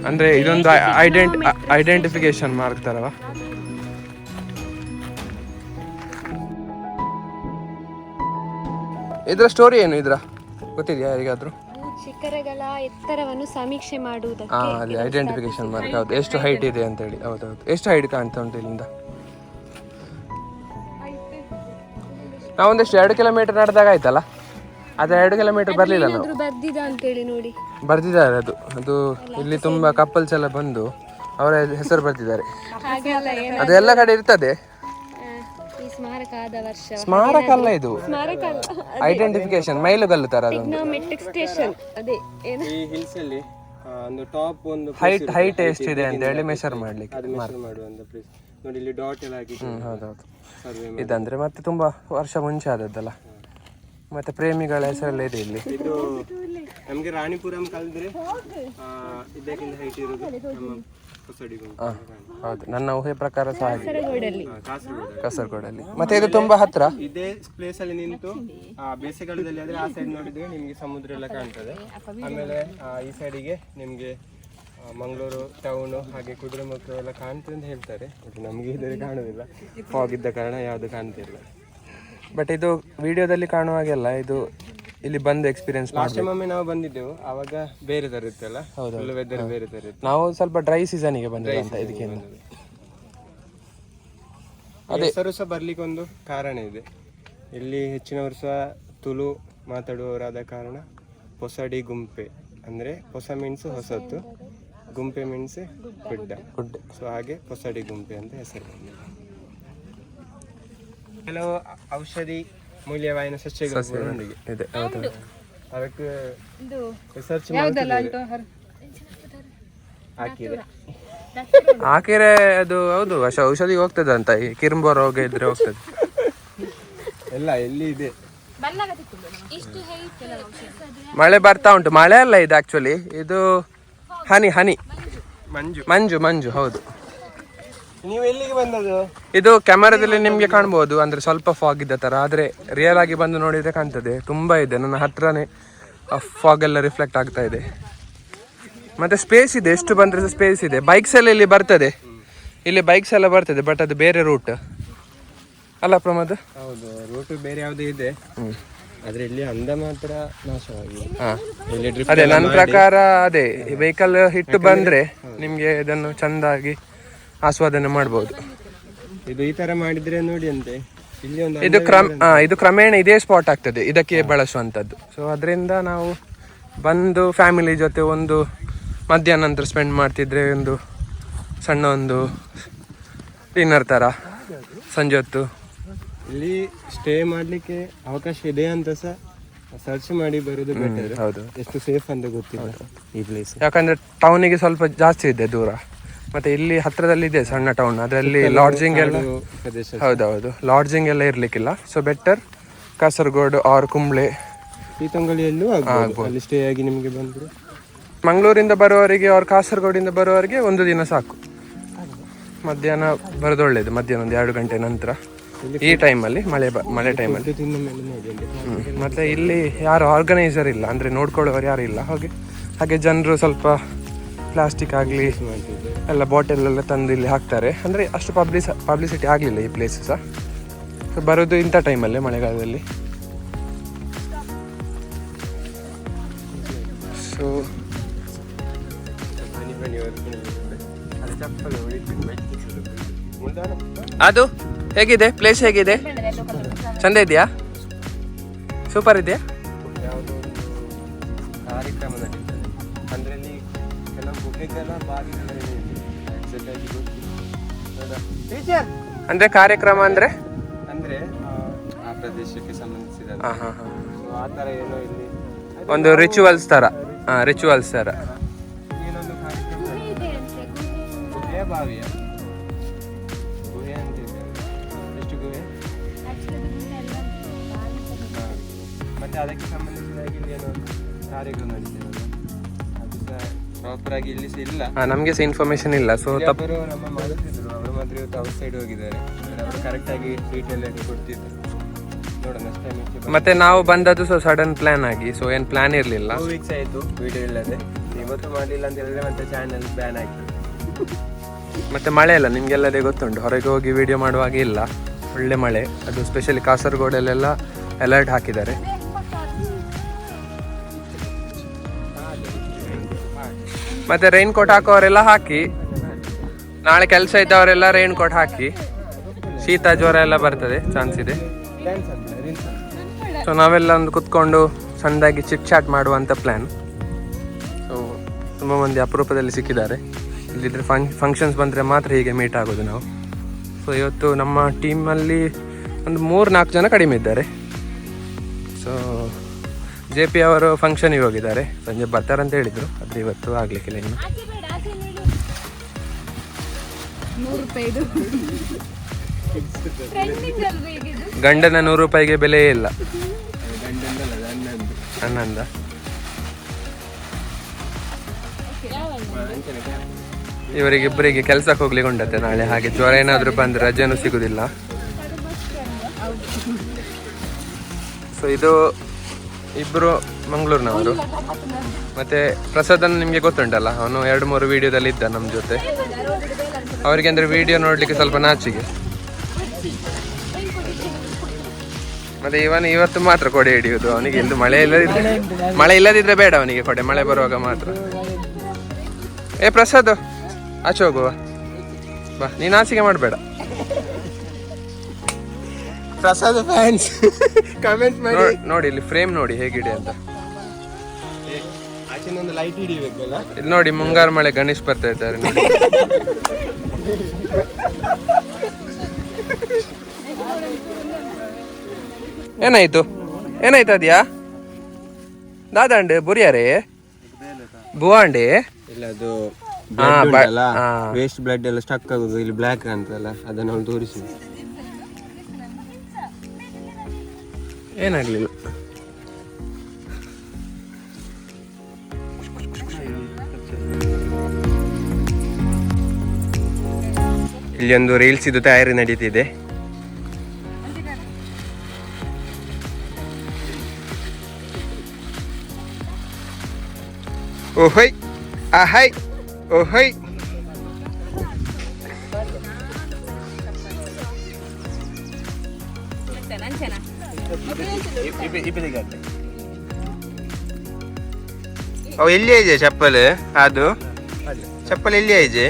ಅಂದರೆ ಇದೊಂದು ಐಡೆಂಟಿಫಿಕೇಶನ್ ಮಾರ್ಕ್ ಥರವಾ? ಇದರ ಸ್ಟೋರಿ ಏನು? ಇದರ ಗೊತ್ತಿದೆಯಾ ಯಾರಿಗಾದ್ರೂ? ಶಿಖರಗಳ ಎತ್ತರವನ್ನು ಸಮೀಕ್ಷೆ ಮಾಡುವುದಕ್ಕೆ ಅದೇ ಐಡೆಂಟಿಫಿಕೇಶನ್ ಮಾರ್ಕ್. ಹೌದು, ಎಷ್ಟು ಹೈಟ್ ಇದೆ ಅಂತ ಹೇಳಿ. ಹೌದೌದು, ಎಷ್ಟು ಹೈಟ್ ಕಾಣ್ತಾ ಉಂಟು ಇಲ್ಲಿಂದ? ನಾವೊಂದೆಷ್ಟು 2 ಕಿಲೋಮೀಟರ್ ನಡೆದಾಗ ಆಯ್ತಲ್ಲ. ಅದೇ 2 ಕಿಲೋಮೀಟರ್ ಬರಲಿಲ್ಲ ನಾವು. ಬರ್ದಿದ್ದಾರೆ ಅದು ಇಲ್ಲಿ ತುಂಬ ಕಪಲ್ಸ್ ಎಲ್ಲ ಬಂದು ಅವರ ಹೆಸರು ಬರ್ತಿದ್ದಾರೆ. ಅದೆಲ್ಲ ಕಡೆ ಇರ್ತದೆ. ಸ್ಮಾರಕ ಅಲ್ಲ ಇದು, ಐಡೆಂಟಿಫಿಕೇಶನ್, ಮೈಲುಗಲ್ಲು ತರ. ಹೈಟ್ ಎಷ್ಟಿದೆ ಅಂತ ಹೇಳಿ ಮೆಷರ್ ಮಾಡ್ಲಿಕ್ಕೆ ನೋಡಿ. ಇಲ್ಲಿ ಡಾಟ್ ಎಲ್ಲ ಹಾಕಿ. ಹೌದೌದು, ಇದಂದ್ರೆ ಮತ್ತೆ ತುಂಬಾ ವರ್ಷ ಮುಂಚೆ ಆದದ್ದಲ್ಲ. ಮತ್ತೆ ಪ್ರೇಮಿಗಳ ಹೆಸರೆಲ್ಲ ಇದೆ ಇಲ್ಲಿ. ಇದು ನಮ್ಗೆ ರಾಣಿಪುರಂ ಕಳೆದ್ರೆ ಇದಕ್ಕಿಂತ ಹೈಟ್ ಇರೋದು ನಮ್ಮ ಹೊಸಡಿ ಗುಂಪು. ಹೌದು, ನನ್ನ ಊಹೆ ಪ್ರಕಾರ ಸಹ ಹಾಗೆ. ಕಾಸರಗೋಡು. ಕಾಸರಗೋಡಲ್ಲಿ. ಮತ್ತೆ ಇದು ತುಂಬಾ ಹತ್ರ. ಇದೇ ಪ್ಲೇಸ್ ಅಲ್ಲಿ ನಿಂತು ಬೇಸಿಗೆಗಾಲದಲ್ಲಿ ಆದ್ರೆ ಆ ಸೈಡ್ ನೋಡಿದ್ರೆ ನಿಮ್ಗೆ ಸಮುದ್ರ ಎಲ್ಲ ಕಾಣ್ತದೆ. ಆಮೇಲೆ ಈ ಸೈಡಿಗೆ ನಿಮ್ಗೆ ಮಂಗಳೂರು ಟೌನು ಹಾಗೆ ಕುದುರೆಮುಖ ಎಲ್ಲ ಕಾಣ್ತದೆ ಅಂತ ಹೇಳ್ತಾರೆ. ಬಟ್ ನಮ್ಗೆ ಇದರಲ್ಲಿ ಕಾಣುದಿಲ್ಲ, ಫಾಗ್ ಇದ್ದ ಕಾರಣ ಯಾವುದು ಕಾಣ್ತಿಲ್ಲ. ಬಟ್ ಇದು ವಿಡಿಯೋದಲ್ಲಿ ಕಾಣುವ ಹಾಗೆಲ್ಲ ಇದು ಇಲ್ಲಿ ಬಂದು ಎಕ್ಸ್ಪೀರಿಯನ್ಸ್ ಲಾಸ್ಟ್ ಟೈಮ್ ಒಮ್ಮೆ ನಾವು ಬಂದಿದ್ದೆವು, ಆವಾಗ ಬೇರೆ ತರ ಇತ್ತಲ್ಲ, ಫುಲ್ ವೆದರ್ ಬೇರೆ ತರ ಇತ್ತು. ನಾವು ಸ್ವಲ್ಪ ಡ್ರೈ ಸೀಸನ್ಗೆ ಬಂದಿದೆ ಅಂತ ಇದಕ್ಕೆ. ಅದೇ ಹೆಸರು ಸಹ ಬರ್ಲಿಕ್ಕೆ ಒಂದು ಕಾರಣ ಇದೆ. ಇಲ್ಲಿ ಹೆಚ್ಚಿನ ವರ್ಷ ತುಳು ಮಾತಾಡುವವರಾದ ಕಾರಣ ಪೊಸಡಿ ಗುಂಪೆ ಅಂದ್ರೆ ಪೊಸ ಮೀನ್ಸ್ ಹೊಸತ್ತು, ಗುಂಪೆ ಮೀನ್ಸ್ ಗುಡ್ಡ. ಸೊ ಹಾಗೆ ಪೊಸಡಿ ಗುಂಪೆ ಅಂತ ಹೆಸರು. ಕೆಲವು ಔಷಧಿ ಮೂಲ್ಯವಾಯಿನ ಸಸ್ಯಗಳೊಂದಿಗೆ ಇದೆ. ಅದಕ್ಕೆ ಇದು ರಿಸರ್ಚ್ ಹಾಕಿದೆ. ಹಾಕಿರೆ ಅದು ಹೌದು ಔಷಧಿಗೆ ಹೋಗ್ತದೆ ಅಂತ. ಈ ಕಿರುಂಬ ರೋಗ ಇದ್ರೆ ಹೋಗ್ತದೆ ಎಲ್ಲ ಎಲ್ಲಿ ಇದೆ. ಇಷ್ಟು height ಮಳೆ ಬರ್ತಾ ಉಂಟು. ಮಳೆ ಅಲ್ಲ ಇದು ಆಕ್ಚುಲಿ, ಇದು ಹನಿ ಹನಿ ಮಂಜು. ಮಂಜು ಮಂಜು ಹೌದು. ನೀವು ಎಲ್ಲಿಗೆ ಬಂದದ್ದು? ಇದು ಕ್ಯಾಮರಾದಲ್ಲಿ ನಿಮ್ಗೆ ಕಾಣ್ಬೋದು, ಅಂದ್ರೆ ಸ್ವಲ್ಪ ಫಾಗ್ ಇದ್ದ ತರ, ಆದ್ರೆ ರಿಯಲ್ ಆಗಿ ಬಂದು ನೋಡಿದ್ರೆ ಕಾಣ್ತದೆ ತುಂಬಾ ಇದೆ. ನನ್ನ ಹತ್ರನೇ ಫಾಗ್ ಎಲ್ಲ ರಿಫ್ಲೆಕ್ಟ್ ಆಗ್ತಾ ಇದೆ. ಮತ್ತೆ ಸ್ಪೇಸ್ ಇದೆ, ಎಷ್ಟು ಬಂದ್ರೆ ಸ್ಪೇಸ್ ಇದೆ. ಬೈಕ್ಸ್ ಎಲ್ಲ ಇಲ್ಲಿ ಬರ್ತದೆ, ಇಲ್ಲಿ ಬೈಕ್ಸ್ ಎಲ್ಲ ಬರ್ತದೆ, ಬಟ್ ಅದು ಬೇರೆ ರೂಟ್ ಅಲ್ಲ ಪ್ರಮೋದ್? ಹೌದು, ರೂಟ್ ಬೇರೆ ಯಾವುದೇ ಇದೆ, ಆದ್ರೆ ಇಲ್ಲಿ ಅಂದ ಮಾತ್ರ ನಾಶವಾಗಿದೆ. ಅದೇ ನನ್ನ ಪ್ರಕಾರ ಅದೇ ವೆಹಿಕಲ್ ಹಿಟ್ಟು ಬಂದ್ರೆ ನಿಮ್ಗೆ ಇದನ್ನು ಚಂದಾಗಿ ಆಸ್ವಾದನೆ ಮಾಡಬಹುದು. ಇದು ಈ ತರ ಮಾಡಿದ್ರೆ ನೋಡಿ ಅಂತೆ ಇಲ್ಲಿ ಒಂದು ಇದು ಕ್ರಮೇಣ ಇದೇ ಸ್ಪಾಟ್ ಆಗ್ತದೆ ಇದಕ್ಕೆ ಬಳಸುವಂಥದ್ದು. ಸೊ ಅದರಿಂದ ನಾವು ಬಂದು ಫ್ಯಾಮಿಲಿ ಜೊತೆ ಒಂದು ಮಧ್ಯಾಹ್ನ ನಂತರ ಸ್ಪೆಂಡ್ ಮಾಡ್ತಿದ್ರೆ ಒಂದು ಸಣ್ಣ ಒಂದು ಡಿನ್ನರ್ ತರ ಸಂಜೆ ಹೊತ್ತು ಇಲ್ಲಿ ಸ್ಟೇ ಮಾಡ್ಲಿಕ್ಕೆ ಅವಕಾಶ ಇದೆ ಅಂತ ಸಹ ಸರ್ಚ್ ಮಾಡಿ ಬರೋದು ಬೆಟರ್. ಹೌದು, ಎಷ್ಟು ಸೇಫ್ ಅಂತ ಗೊತ್ತಿಲ್ಲ ಈ ಪ್ಲೇಸ್. ಯಾಕಂದ್ರೆ ಟೌನಿಗೆ ಸ್ವಲ್ಪ ಜಾಸ್ತಿ ಇದೆ ದೂರ, ಮತ್ತೆ ಇಲ್ಲಿ ಹತ್ರದಲ್ಲಿ ಇದೆ ಸಣ್ಣ ಟೌನ್, ಅದರಲ್ಲಿ ಲಾಡ್ಜಿಂಗ್ ಎಲ್ಲ. ಹೌದೌದು, ಲಾಡ್ಜಿಂಗ್ ಎಲ್ಲ ಇರ್ಲಿಕ್ಕಿಲ್ಲ. So better Kasaragod or Kumble, ತೀತಂಗಳಿಯಲ್ಲೂ ಆಗ್ಬೋದು ಅಲ್ಲಿ ಸ್ಟೇ ಆಗಿ ನಿಮಗೆ ಬಂದ್ರು. ಮಂಗಳೂರಿಂದ ಬರುವವರಿಗೆ ಅವ್ರ ಕಾಸರಗೋಡಿಂದ ಬರುವವರಿಗೆ ಒಂದು ದಿನ ಸಾಕು. ಮಧ್ಯಾಹ್ನ ಬರೋದು ಒಳ್ಳೇದು, ಮಧ್ಯಾಹ್ನ ಒಂದು 2 ಗಂಟೆ ನಂತರ ಈ ಟೈಮಲ್ಲಿ ಮಳೆ ಟೈಮಲ್ಲಿ. ಮತ್ತೆ ಇಲ್ಲಿ ಯಾರು ಆರ್ಗನೈಸರ್ ಇಲ್ಲ, ಅಂದ್ರೆ ನೋಡ್ಕೊಳ್ಳೋರು ಯಾರು ಇಲ್ಲ. ಹಾಗೆ ಜನರು ಸ್ವಲ್ಪ ಪ್ಲಾಸ್ಟಿಕ್ ಆಗಲಿ ಎಲ್ಲ ಬಾಟಲ್ ಎಲ್ಲ ತಂದು ಇಲ್ಲಿ ಹಾಕ್ತಾರೆ. ಅಂದರೆ ಅಷ್ಟು ಪಬ್ಲಿಸಿಟಿ ಆಗಲಿಲ್ಲ ಈ ಪ್ಲೇಸ್ ಸಹ. ಸೊ ಬರೋದು ಇಂಥ ಟೈಮಲ್ಲೇ ಮಳೆಗಾಲದಲ್ಲಿ. ಸೊ ಅದು ಹೇಗಿದೆ ಪ್ಲೇಸ್? ಹೇಗಿದೆ? ಚಂದ ಇದೆಯಾ? ಸೂಪರ್ ಇದೆಯಾ? ಯಾವುದೋ ಒಂದು ಕಾರ್ಯಕ್ರಮ ನಡೀತದೆ ಅಂದ್ರೆ ಇಲ್ಲಿ ಕೆಲವು ಗುಡ್ಡೆಗಳ ಬಾಗಿಲುಗಳು ಎಕ್ಸಾಕ್ಟ್ ಆಗಿ ಗೊತ್ತಿಲ್ಲ. ಅಂದ್ರೆ ಕಾರ್ಯಕ್ರಮ ಅಂದ್ರೆ ಆ ಪ್ರದೇಶಕ್ಕೆ ಸಂಬಂಧಿಸಿದ ಆ ತರ ಏನೋ ಇಲ್ಲಿ ಒಂದು ರಿಚುವಲ್ಸ್ ತರ. ರಿಚುವಲ್ಸ್ ತರ ಏನೊಂದು ಕಾರ್ಯಕ್ರಮ ಗುಹೆಯ ಬಾವಿಯ ಗುಹೆ ಅಂತಿದೆ. ಎಷ್ಟು ಗುಹೆ? ಮತ್ತೆ ಅದಕ್ಕೆ ಸಂಬಂಧಿಸಿದಾಗಿ ಇಲ್ಲಿ ಏನೋ ಕಾರ್ಯಕ್ರಮ ನಡೀತೇವೆ, ಅದು ಸಹ ಪ್ರಾಪರ್ ಆಗಿ ಇಲ್ಲಿ ಸಹ ಇಲ್ಲ. ನಮಗೆ ಸಹ ಇನ್ಫಾರ್ಮೇಶನ್ ಇಲ್ಲ. ಸೊ ಒಬ್ಬರು ನಮ್ಮ ಮಾತಾಡ್ತಿದ್ರು, ಅವರು ಮಾತ್ರ ಇವತ್ತು ಔಟ್ ಸೈಡ್ ಹೋಗಿದ್ದಾರೆ, ಅವರು ಕರೆಕ್ಟ್ ಆಗಿ ಡೀಟೇಲ್ ಆಗಿ ಕೊಡ್ತಿದ್ರು. ನೋಡೋಣ ನೆಕ್ಸ್ಟ್ ಟೈಮ್. ಮತ್ತೆ ನಾವು ಬಂದದ್ದು ಸೊ ಸಡನ್ ಪ್ಲಾನ್ ಆಗಿ, ಸೊ ಏನು ಪ್ಲಾನ್ ಇರಲಿಲ್ಲ. 2 ವೀಕ್ಸ್ ಆಯಿತು ವಿಡಿಯೋ ಇಲ್ಲದೆ. ಇವತ್ತು ಮಾಡಲಿಲ್ಲ ಅಂತ ಹೇಳಿದ್ರೆ ಮತ್ತೆ ಚಾನಲ್ ಬ್ಯಾನ್ ಆಯ್ತು. ಮತ್ತೆ ಮಳೆ ಇಲ್ಲ, ನಿಮ್ಗೆಲ್ಲದೇ ಗೊತ್ತುಂಟು, ಹೊರಗೆ ಹೋಗಿ ವಿಡಿಯೋ ಮಾಡುವಾಗ ಇಲ್ಲ, ಒಳ್ಳೆ ಮಳೆ. ಅದು ಸ್ಪೆಷಲಿ ಕಾಸರಗೋಡಲ್ಲೆಲ್ಲ ಅಲರ್ಟ್ ಹಾಕಿದ್ದಾರೆ. ಮತ್ತೆ ರೈನ್ ಕೋಟ್ ಹಾಕೋರೆಲ್ಲ ಹಾಕಿ, ನಾಳೆ ಕೆಲಸ ಇದ್ದವರೆಲ್ಲ ರೈನ್ ಕೋಟ್ ಹಾಕಿ, ಶೀತ ಜ್ವರ ಎಲ್ಲ ಬರ್ತದೆ ಚಾನ್ಸ್ ಇದೆ. ಸೊ ನಾವೆಲ್ಲ ಒಂದು ಕುತ್ಕೊಂಡು ಸಣ್ಣದಾಗಿ ಚಿಟ್ ಚಾಟ್ ಮಾಡುವಂಥ ಪ್ಲ್ಯಾನ್. ಸೊ ತುಂಬ ಮಂದಿ ಅಪರೂಪದಲ್ಲಿ ಸಿಕ್ಕಿದ್ದಾರೆ. ಇಲ್ಲಿದ್ರೆ ಫಂಕ್ಷನ್ಸ್ ಬಂದರೆ ಮಾತ್ರ ಹೀಗೆ ಮೀಟ್ ಆಗೋದು ನಾವು. ಸೊ ಇವತ್ತು ನಮ್ಮ ಟೀಮಲ್ಲಿ ಒಂದು 3-4 ಜನ ಕಡಿಮೆ ಇದ್ದಾರೆ. ಸೊ JP ಅವರು ಫಂಕ್ಷನಿಗೆ ಹೋಗಿದ್ದಾರೆ, ಸಂಜೆ ಬರ್ತಾರಂತ ಹೇಳಿದರು, ಆದರೆ ಇವತ್ತು ಆಗಲಿಕ್ಕಿಲ್ಲ ಇನ್ನು. 100 ರೂಪಾಯಿದು ಟ್ರೆಂಡಿಂಗ್ ಅಲ್ವಾ ಈಗ ಇದು? ಗಂಡನ 100 ರೂಪಾಯಿಗೆ ಬೆಲೆಯೇ ಇಲ್ಲ. ಗಂಡ ಅಣ್ಣಂದ. ಇವರಿಗಿಬ್ಬರಿಗೆ ಕೆಲ್ಸಕ್ಕೆ ಹೋಗ್ಲಿಕ್ಕೆ ಉಂಟತ್ತೆ ನಾಳೆ, ಹಾಗೆ ಜ್ವರ ಏನಾದ್ರು ಬಂದ್ರೆ ರಜೆನೂ ಸಿಗುದಿಲ್ಲ. ಸೊ ಇದು ಇಬ್ರು ಮಂಗಳೂರಿನವರು. ಮತ್ತೆ ಪ್ರಸಾದನ್ ನಿಮ್ಗೆ ಗೊತ್ತುಂಟಲ್ಲ, ಅವನು 2-3 ವಿಡಿಯೋದಲ್ಲಿ ಇದ್ದ ನಮ್ಮ ಜೊತೆ. ಅವರಿಗೆ ಅಂದ್ರೆ ವಿಡಿಯೋ ನೋಡ್ಲಿಕ್ಕೆ ಸ್ವಲ್ಪ ನಾಚಿಗೆ. ಮತ್ತೆ ಇವತ್ತು ಮಾತ್ರ ಕೊಡೆ ಹಿಡಿಯುವುದು ಅವನಿಗೆ. ಇಂದು ಮಳೆ ಇಲ್ಲದಿದ್ರೆ ಬೇಡ ಅವನಿಗೆ ಕೊಡೆ, ಮಳೆ ಬರುವಾಗ ಮಾತ್ರ. ಏ ಪ್ರಸಾದ್, ಆಚೆ ಹೋಗುವ ಬಾ, ನೀನು ಆಚೆಗೆ ಮಾಡಬೇಡ. ಪ್ರಸಾದ್ ಫ್ಯಾನ್ಸ್ ಕಮೆಂಟ್ ಮಾಡಿ ನೋಡಿ ಇಲ್ಲಿ ಫ್ರೇಮ್ ನೋಡಿ ಹೇಗಿದೆ ಅಂತ. ಆಚೆನೊಂದು ಲೈಟ್ ಹಿಡಿಬೇಕಲ್ಲ. ಇಲ್ಲಿ ನೋಡಿ ಮುಂಗಾರು ಮಳೆ ಗಣೇಶ್ ಬರ್ತಾ ಇದ್ದಾರೆ ನೋಡಿ. ಏನಾಯ್ತು ಅದ್ಯಾ ದಾದಾಂಡೆ ಬುರಿಯಾರೆ ಬುವಾಂಡೆ ಇಲ್ಲ, ಅದು ವೇಸ್ಟ್ ಬ್ಲಡ್ ಎಲ್ಲ ಸ್ಟಕ್ ಆಗುದು. ಇಲ್ಲಿ ಬ್ಲ್ಯಾಕ್ ಅಂತಲ್ಲ, ಅದನ್ನ ಅವ್ನು ತೋರಿಸಿ. ಏನಾಗ್ಲಿಲ್ಲ. ಇಲ್ಲಿ ಒಂದು ರೀಲ್ಸ್ ಇದು ತಯಾರಿ ನಡೀತಿದೆ. ಓಹೈ ಆಹೈ ಓಹೈ. ಅವು ಎಲ್ಲಿ ಇದೆ ಚಪ್ಪಲ್? ಅದು ಚಪ್ಪಲ್ ಎಲ್ಲಿ ಇದೆ?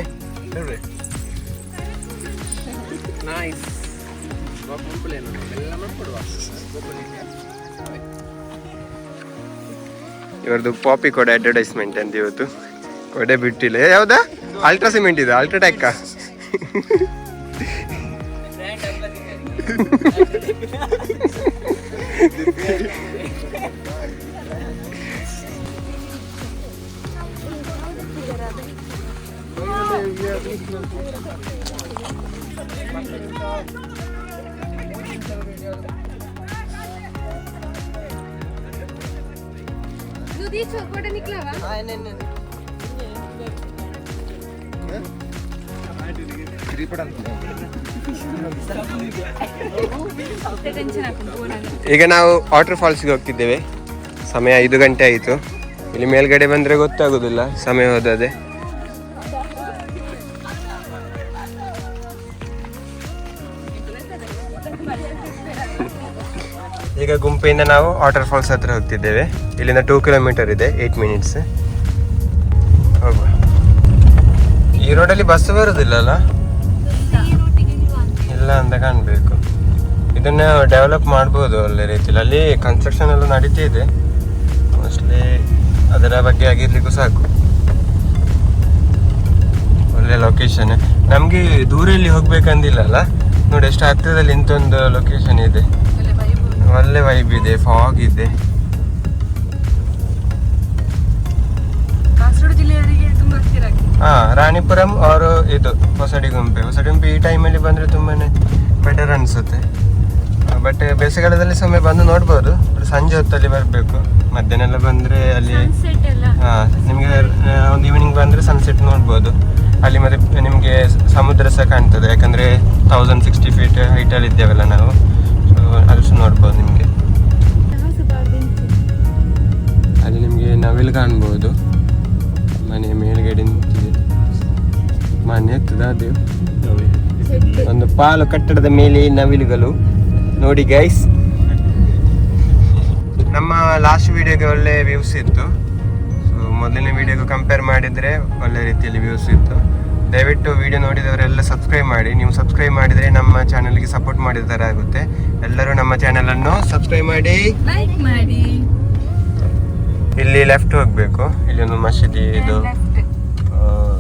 ಇವ್ರದ್ದು ಪಾಪಿ ಕೊಡೆ ಅಡ್ವರ್ಟೈಸ್ಮೆಂಟ್ ಅಂತ ಇವತ್ತು. ಕೊಡೆ ಬಿಟ್ಟಿಲ್ಲ. ಯಾವ್ದಾ? ಅಲ್ಟ್ರಾ ಸಿಮೆಂಟ್ ಇದೆ, ಅಲ್ಟ್ರಾಟೆಕ್. छोटा निकला वा ಈಗ ನಾವು ವಾಟರ್ ಫಾಲ್ಸ್ಗೆ ಹೋಗ್ತಿದ್ದೇವೆ. ಸಮಯ 5 ಗಂಟೆ ಆಯಿತು. ಇಲ್ಲಿ ಮೇಲ್ಗಡೆ ಬಂದರೆ ಗೊತ್ತಾಗೋದಿಲ್ಲ ಸಮಯ ಹೋದದೆ. ಈಗ ಗುಂಪಿಂದ ನಾವು ವಾಟರ್ ಫಾಲ್ಸ್ ಹತ್ರ ಹೋಗ್ತಿದ್ದೇವೆ. ಇಲ್ಲಿಂದ 2 ಕಿಲೋಮೀಟರ್ ಇದೆ, 8 ಮಿನಿಟ್ಸ್ ಹೋಗುವ. ಈ ರೋಡಲ್ಲಿ ಬಸ್ ಬರುದಿಲ್ಲ ಅಲ್ಲ? ಇಲ್ಲ ಅಂತ ಕಾಣಬೇಕು. ಇದನ್ನ ಡೆವಲಪ್ ಮಾಡ್ಬೋದು ಒಳ್ಳೆ ರೀತಿಯಲ್ಲಿ. ಅಲ್ಲಿ ಕನ್ಸ್ಟ್ರಕ್ಷನ್ ಎಲ್ಲ ನಡೀತಿದೆ ಮೋಸ್ಟ್ಲಿ, ಅದರ ಬಗ್ಗೆ ಆಗಿರ್ಲಿಕ್ಕೂ ಸಾಕು. ಒಳ್ಳೆ ಲೊಕೇಶನ್. ನಮ್ಗೆ ದೂರಲ್ಲಿ ಹೋಗ್ಬೇಕಂದಿಲ್ಲಲ್ಲ, ನೋಡಿ ಎಷ್ಟು ಹತ್ತಿರದಲ್ಲಿ ಇಂಥೊಂದು ಲೊಕೇಶನ್ ಇದೆ. ಒಳ್ಳೆ ವೈಬ್ ಇದೆ, ಫಾಗ್ ಇದೆ. ಹಾ, ರಾಣಿಪುರಂ ಅವರು ಇದು ಹೊಸಡಿಗುಂಪೆ. ಹೊಸಡಿಗುಂಪೆ ಈ ಟೈಮಲ್ಲಿ ಬಂದ್ರೆ ತುಂಬಾನೇ ಬೆಟರ್ ಅನ್ಸುತ್ತೆ. ಬಟ್ ಬೇಸಿಗೆಗಾಲದಲ್ಲಿ ಸಮಯ ಬಂದು ನೋಡ್ಬೋದು. ಸಂಜೆ ಹೊತ್ತಲ್ಲಿ ಬರಬೇಕು. ಮಧ್ಯಾಹ್ನ ಎಲ್ಲ ಬಂದ್ರೆ ಅಲ್ಲಿ ನಿಮಗೆ ಒಂದು ಈವ್ನಿಂಗ್ ಬಂದ್ರೆ ಸನ್ಸೆಟ್ ನೋಡ್ಬೋದು ಅಲ್ಲಿ. ಮತ್ತೆ ನಿಮಗೆ ಸಮುದ್ರ ಸಹ ಕಾಣ್ತದೆ, ಯಾಕಂದ್ರೆ 1060 ಫೀಟ್ ಹೈಟಲ್ಲಿ ಇದ್ದೇವಲ್ಲ ನಾವು. ಸೊ ಅದು ಸಹ ನೋಡ್ಬೋದು ನಿಮಗೆ. ಅಲ್ಲಿ ನಿಮಗೆ ನವಿಲು ಕಾಣ್ಬೋದು. ಮನೆ ಮೇಲ್ಗಡೆ ನಿಂತಿದೆ. ಮನೆ ಎತ್ತದ ಅದು ಒಂದು ಪಾಲು ಕಟ್ಟಡದ ಮೇಲೆ ನವಿಲುಗಳು ನೋಡಿ ಗೈಸ್. ನಮ್ಮ ಲಾಸ್ಟ್ ವಿಡಿಯೋಗೆ ಒಳ್ಳೆ ವ್ಯೂಸ್ ಇತ್ತು. ಸೊ ಮೊದಲನೇ ವಿಡಿಯೋಗೆ ಕಂಪೇರ್ ಮಾಡಿದರೆ ಒಳ್ಳೆ ರೀತಿಯಲ್ಲಿ ವ್ಯೂಸ್ ಇತ್ತು. ದಯವಿಟ್ಟು ವಿಡಿಯೋ ನೋಡಿದವರೆಲ್ಲ ಸಬ್ಸ್ಕ್ರೈಬ್ ಮಾಡಿ. ನೀವು ಸಬ್ಸ್ಕ್ರೈಬ್ ಮಾಡಿದರೆ ನಮ್ಮ ಚಾನಲ್ಗೆ ಸಪೋರ್ಟ್ ಮಾಡಿದ ಥರ ಆಗುತ್ತೆ. ಎಲ್ಲರೂ ನಮ್ಮ ಚಾನಲನ್ನು ಸಬ್ಸ್ಕ್ರೈಬ್ ಮಾಡಿ, ಲೈಕ್ ಮಾಡಿ. ಇಲ್ಲಿ ಲೆಫ್ಟ್ ಹೋಗಬೇಕು. ಇಲ್ಲಿ ಒಂದು ಮಸೀದಿ ಇದು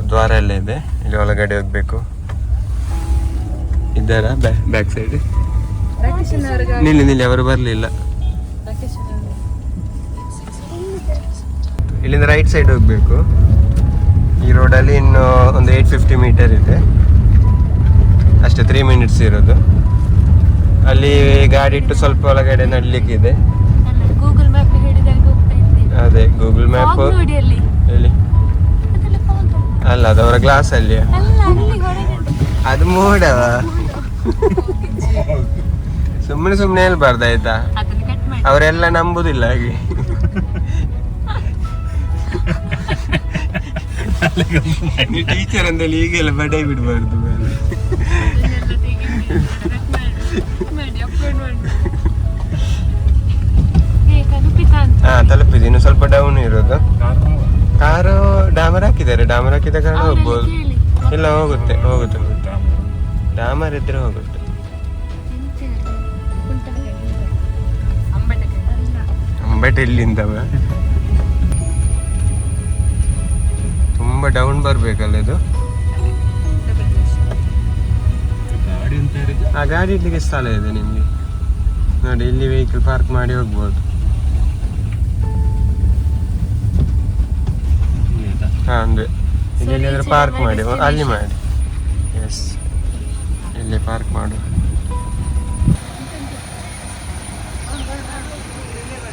ದ್ವಾರ ಎಲ್ಲ ಇದೆ. ಇಲ್ಲಿ ಒಳಗಡೆ ಹೋಗ್ಬೇಕು. ಇದ್ದಾರಾ ಬ್ಯಾಕ್ ಸೈಡ್? ನಿಲ್ಲಿ ಅವರು ಬರಲಿಲ್ಲ. ಇಲ್ಲಿಂದ ರೈಟ್ ಸೈಡ್ ಹೋಗ್ಬೇಕು. ಈ ರೋಡಲ್ಲಿ ಇನ್ನು ಒಂದು 850 ಮೀಟರ್ ಇದೆ ಅಷ್ಟೇ. 3 ಮಿನಿಟ್ಸ್ ಇರೋದು. ಅಲ್ಲಿ ಗಾಡಿ ಇಟ್ಟು ಸ್ವಲ್ಪ ಒಳಗಡೆ ನಡ್ಲಿಕ್ಕಿದೆ. ಗೂಗಲ್ ಮ್ಯಾಪ್ ಹಿಡಿದಾಗ ಅದೇ ಗೂಗಲ್ ಮ್ಯಾಪ್ ನೋಡಿ ಅಲ್ಲಿ ಎಲ್ಲಿ ಅದೆಲ್ಲ fog. ಅಲ್ಲ ಅದು ಅವರ ಗ್ಲಾಸ್ ಅಲ್ಲಿ ಅಲ್ಲ ಅಲ್ಲಿ ಹೊರಗೆ ಅದು ಮೂಡವ ಸುಮ್ಮನೆ ಸುಮ್ಮನೆ ಹೇಳ್ಬಾರ್ದು ಆಯ್ತಾ, ಅದನ್ನ ಕಟ್ ಮಾಡಿ ಅವರೆಲ್ಲ ನಂಬುದಿಲ್ಲ ಹಾಗೆ. ಟೀಚರ್ ಅಂದಲ್ಲಿ ಈಗೆಲ್ಲ ಬಡೈ ಬಿಡ್ಬಾರ್ದು. ಹಾ ತಲುಪಿದೆ, ಇನ್ನು ಸ್ವಲ್ಪ ಡೌನ್ ಇರೋದು. ಕಾರು ಡಾಮರ್ ಹಾಕಿದ್ದಾರೆ, ಡಾಮರ್ ಹಾಕಿದ ಕಾರಣ ಹೋಗ್ಬೋದು. ಇಲ್ಲ ಹೋಗುತ್ತೆ ಹೋಗುತ್ತೆ ಡಾಮರ್ ಇದ್ರೆ ಹೋಗುತ್ತೆ. ಅಂಬಟ್ ಎಲ್ಲಿಂದವ ತುಂಬಾ ಡೌನ್ ಬರ್ಬೇಕಲ್ಲ ಇದು. ಆ ಗಾಡಿ ಇಡ್ಲಿಕ್ಕೆ ಸ್ಥಳ ಇದೆ ನಿಮ್ಗೆ ನೋಡಿ, ಇಲ್ಲಿ ವೆಹಿಕಲ್ ಪಾರ್ಕ್ ಮಾಡಿ ಹೋಗ್ಬೋದು. ಹಾ ಅಂದ್ರೆ ಇಲ್ಲಿ ಪಾರ್ಕ್ ಮಾಡಿ ಅಲ್ಲಿ ಮಾಡಿ. ಎಸ್ ಇಲ್ಲಿ ಪಾರ್ಕ್ ಮಾಡು.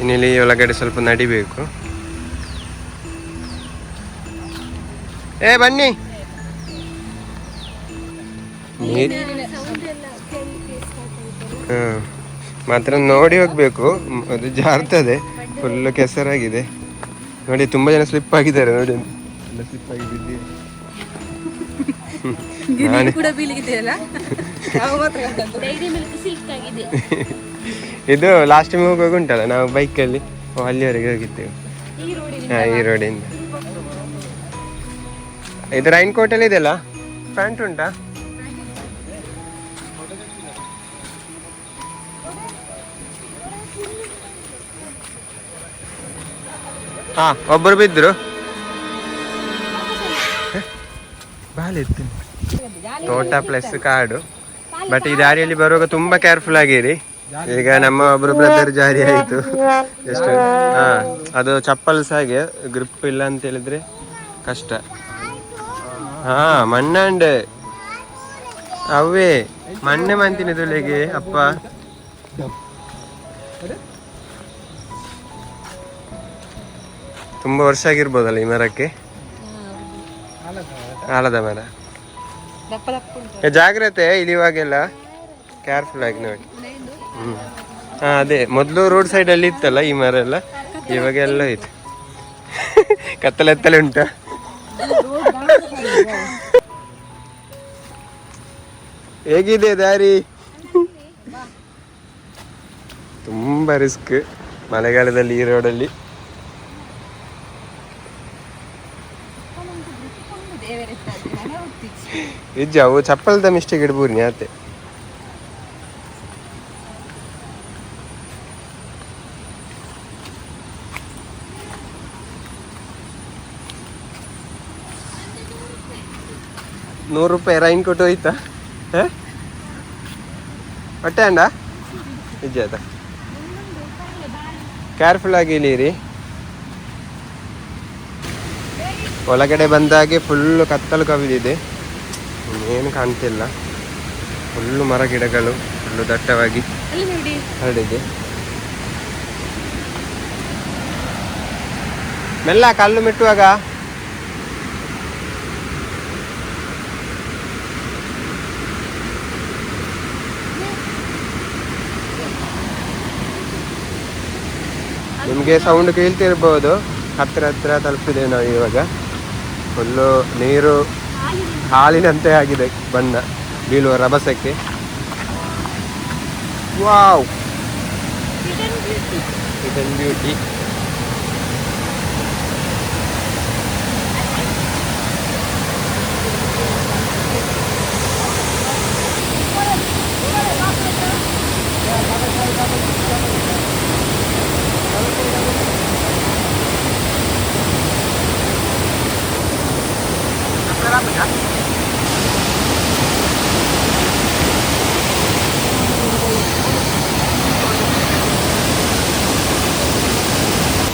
ಇನ್ನಿಲ್ಲಿ ಒಳಗಡೆ ಸ್ವಲ್ಪ ನಡಿಬೇಕು. ಬನ್ನಿ. ಮಾತ್ರ ನೋಡಿ ಹೋಗ್ಬೇಕು, ಅದು ಜಾರ್ತದೆ, ಫುಲ್ ಕೆಸರಾಗಿದೆ ನೋಡಿ. ತುಂಬಾ ಜನ ಸ್ಲಿಪ್ ಆಗಿದ್ದಾರೆ ನೋಡಿ, ಸ್ಲಿಪ್ ಆಗಿ ಬಿದ್ದಿ. ಇದು ಲಾಸ್ಟ್ ಟೈಮ್ ಹೋಗುವಾಗ ಉಂಟಲ್ಲ, ನಾವು ಬೈಕಲ್ಲಿ ಅಲ್ಲಿವರೆಗೆ ಹೋಗಿದ್ದೇವೆ. ಹಾ ಈ ರೋಡಿಂದ. ಇದು ರೈನ್ ಕೋಟ್ ಅಲ್ಲಿ ಇದೆಯಲ್ಲ, ಪ್ಯಾಂಟ್ ಉಂಟಾ? ಹಾ ಒಬ್ಬರು ಬಿದ್ರು. ಬಾಲಿತ್ತು ತೋಟ ಪ್ಲಸ್ ಕಾಡು. ಬಟ್ ಈ ದಾರಿಯಲ್ಲಿ ಬರುವಾಗ ತುಂಬಾ ಕೇರ್ಫುಲ್ ಆಗಿರಿ. ಈಗ ನಮ್ಮ ಒಬ್ರು ಬ್ರದರ್ ಜಾರಿ ಆಯ್ತು ಎಷ್ಟು. ಹಾ ಅದು ಚಪ್ಪಲ್ಸ್ ಹಾಗೆ ಗ್ರಿಪ್ ಇಲ್ಲ ಅಂತ ಹೇಳಿದ್ರೆ ಕಷ್ಟ. ಹಾ ಮಣ್ಣಂಡೆ ಅವೇ ಮಣ್ಣೆ ಮಂತಿನ ತುಳಿಗೆ ಅಪ್ಪ. ತುಂಬಾ ವರ್ಷ ಆಗಿರ್ಬೋದಲ್ಲ ಈ ಮರಕ್ಕೆ, ಆಲದ ಮರ. ಜಾಗ್ರತೆ ಇಳಿಯುವಾಗೆಲ್ಲ ಕೇರ್ಫುಲ್ ಆಗಿ ನೋಡಿ. ಹಾ ಅದೇ ಮೊದಲು ರೋಡ್ ಸೈಡ್ ಅಲ್ಲಿ ಇತ್ತಲ್ಲ ಈ ಮರ ಎಲ್ಲ, ಇವಾಗ ಎಲ್ಲ ಐತೆ. ಕತ್ತಲೆ ಉಂಟಾ? ಹೇಗಿದೆ ದಾರಿ? ತುಂಬಾ ರಿಸ್ಕ್ ಮಳೆಗಾಲದಲ್ಲಿ ಈ ರೋಡಲ್ಲಿ. ಇಜ್ಜಾವು ಚಪ್ಪಲ್ದ ಮಿಸ್ಟೇಕ್ ಇಡ್ಬೂರಿ ಆತೆ. ₹100 ರೈನ್ ಕೊಟ್ಟು ಹೋಯ್ತಾ? ಹೊಟ್ಟೆ ಅಂಡ ನಿಜ ಕೇರ್ಫುಲ್ ಆಗಿ ಇಳೀರಿ. ಒಳಗಡೆ ಬಂದಾಗೆ ಫುಲ್ಲು ಕತ್ತಲು ಕವಿದಿದೆ, ಏನು ಕಾಣ್ತಿಲ್ಲ. ಫುಲ್ಲು ಮರ ಗಿಡಗಳು ಫುಲ್ಲು ದಟ್ಟವಾಗಿ ಹರಡಿದೆ. ಮೆಲ್ಲ ಕಲ್ಲು ಮೆಟ್ಟುವಾಗ ನಿಮಗೆ ಸೌಂಡ್ ಕೇಳ್ತಿರ್ಬೋದು. ಹತ್ರ ತಲುಪಿದೆ ನಾವು ಇವಾಗ. ಫುಲ್ಲು ನೀರು ಹಾಲಿನಂತೆ ಆಗಿದೆ ಬಣ್ಣ ಬೀಳುವ ರಭಸಕ್ಕೆ. Wow hidden beauty.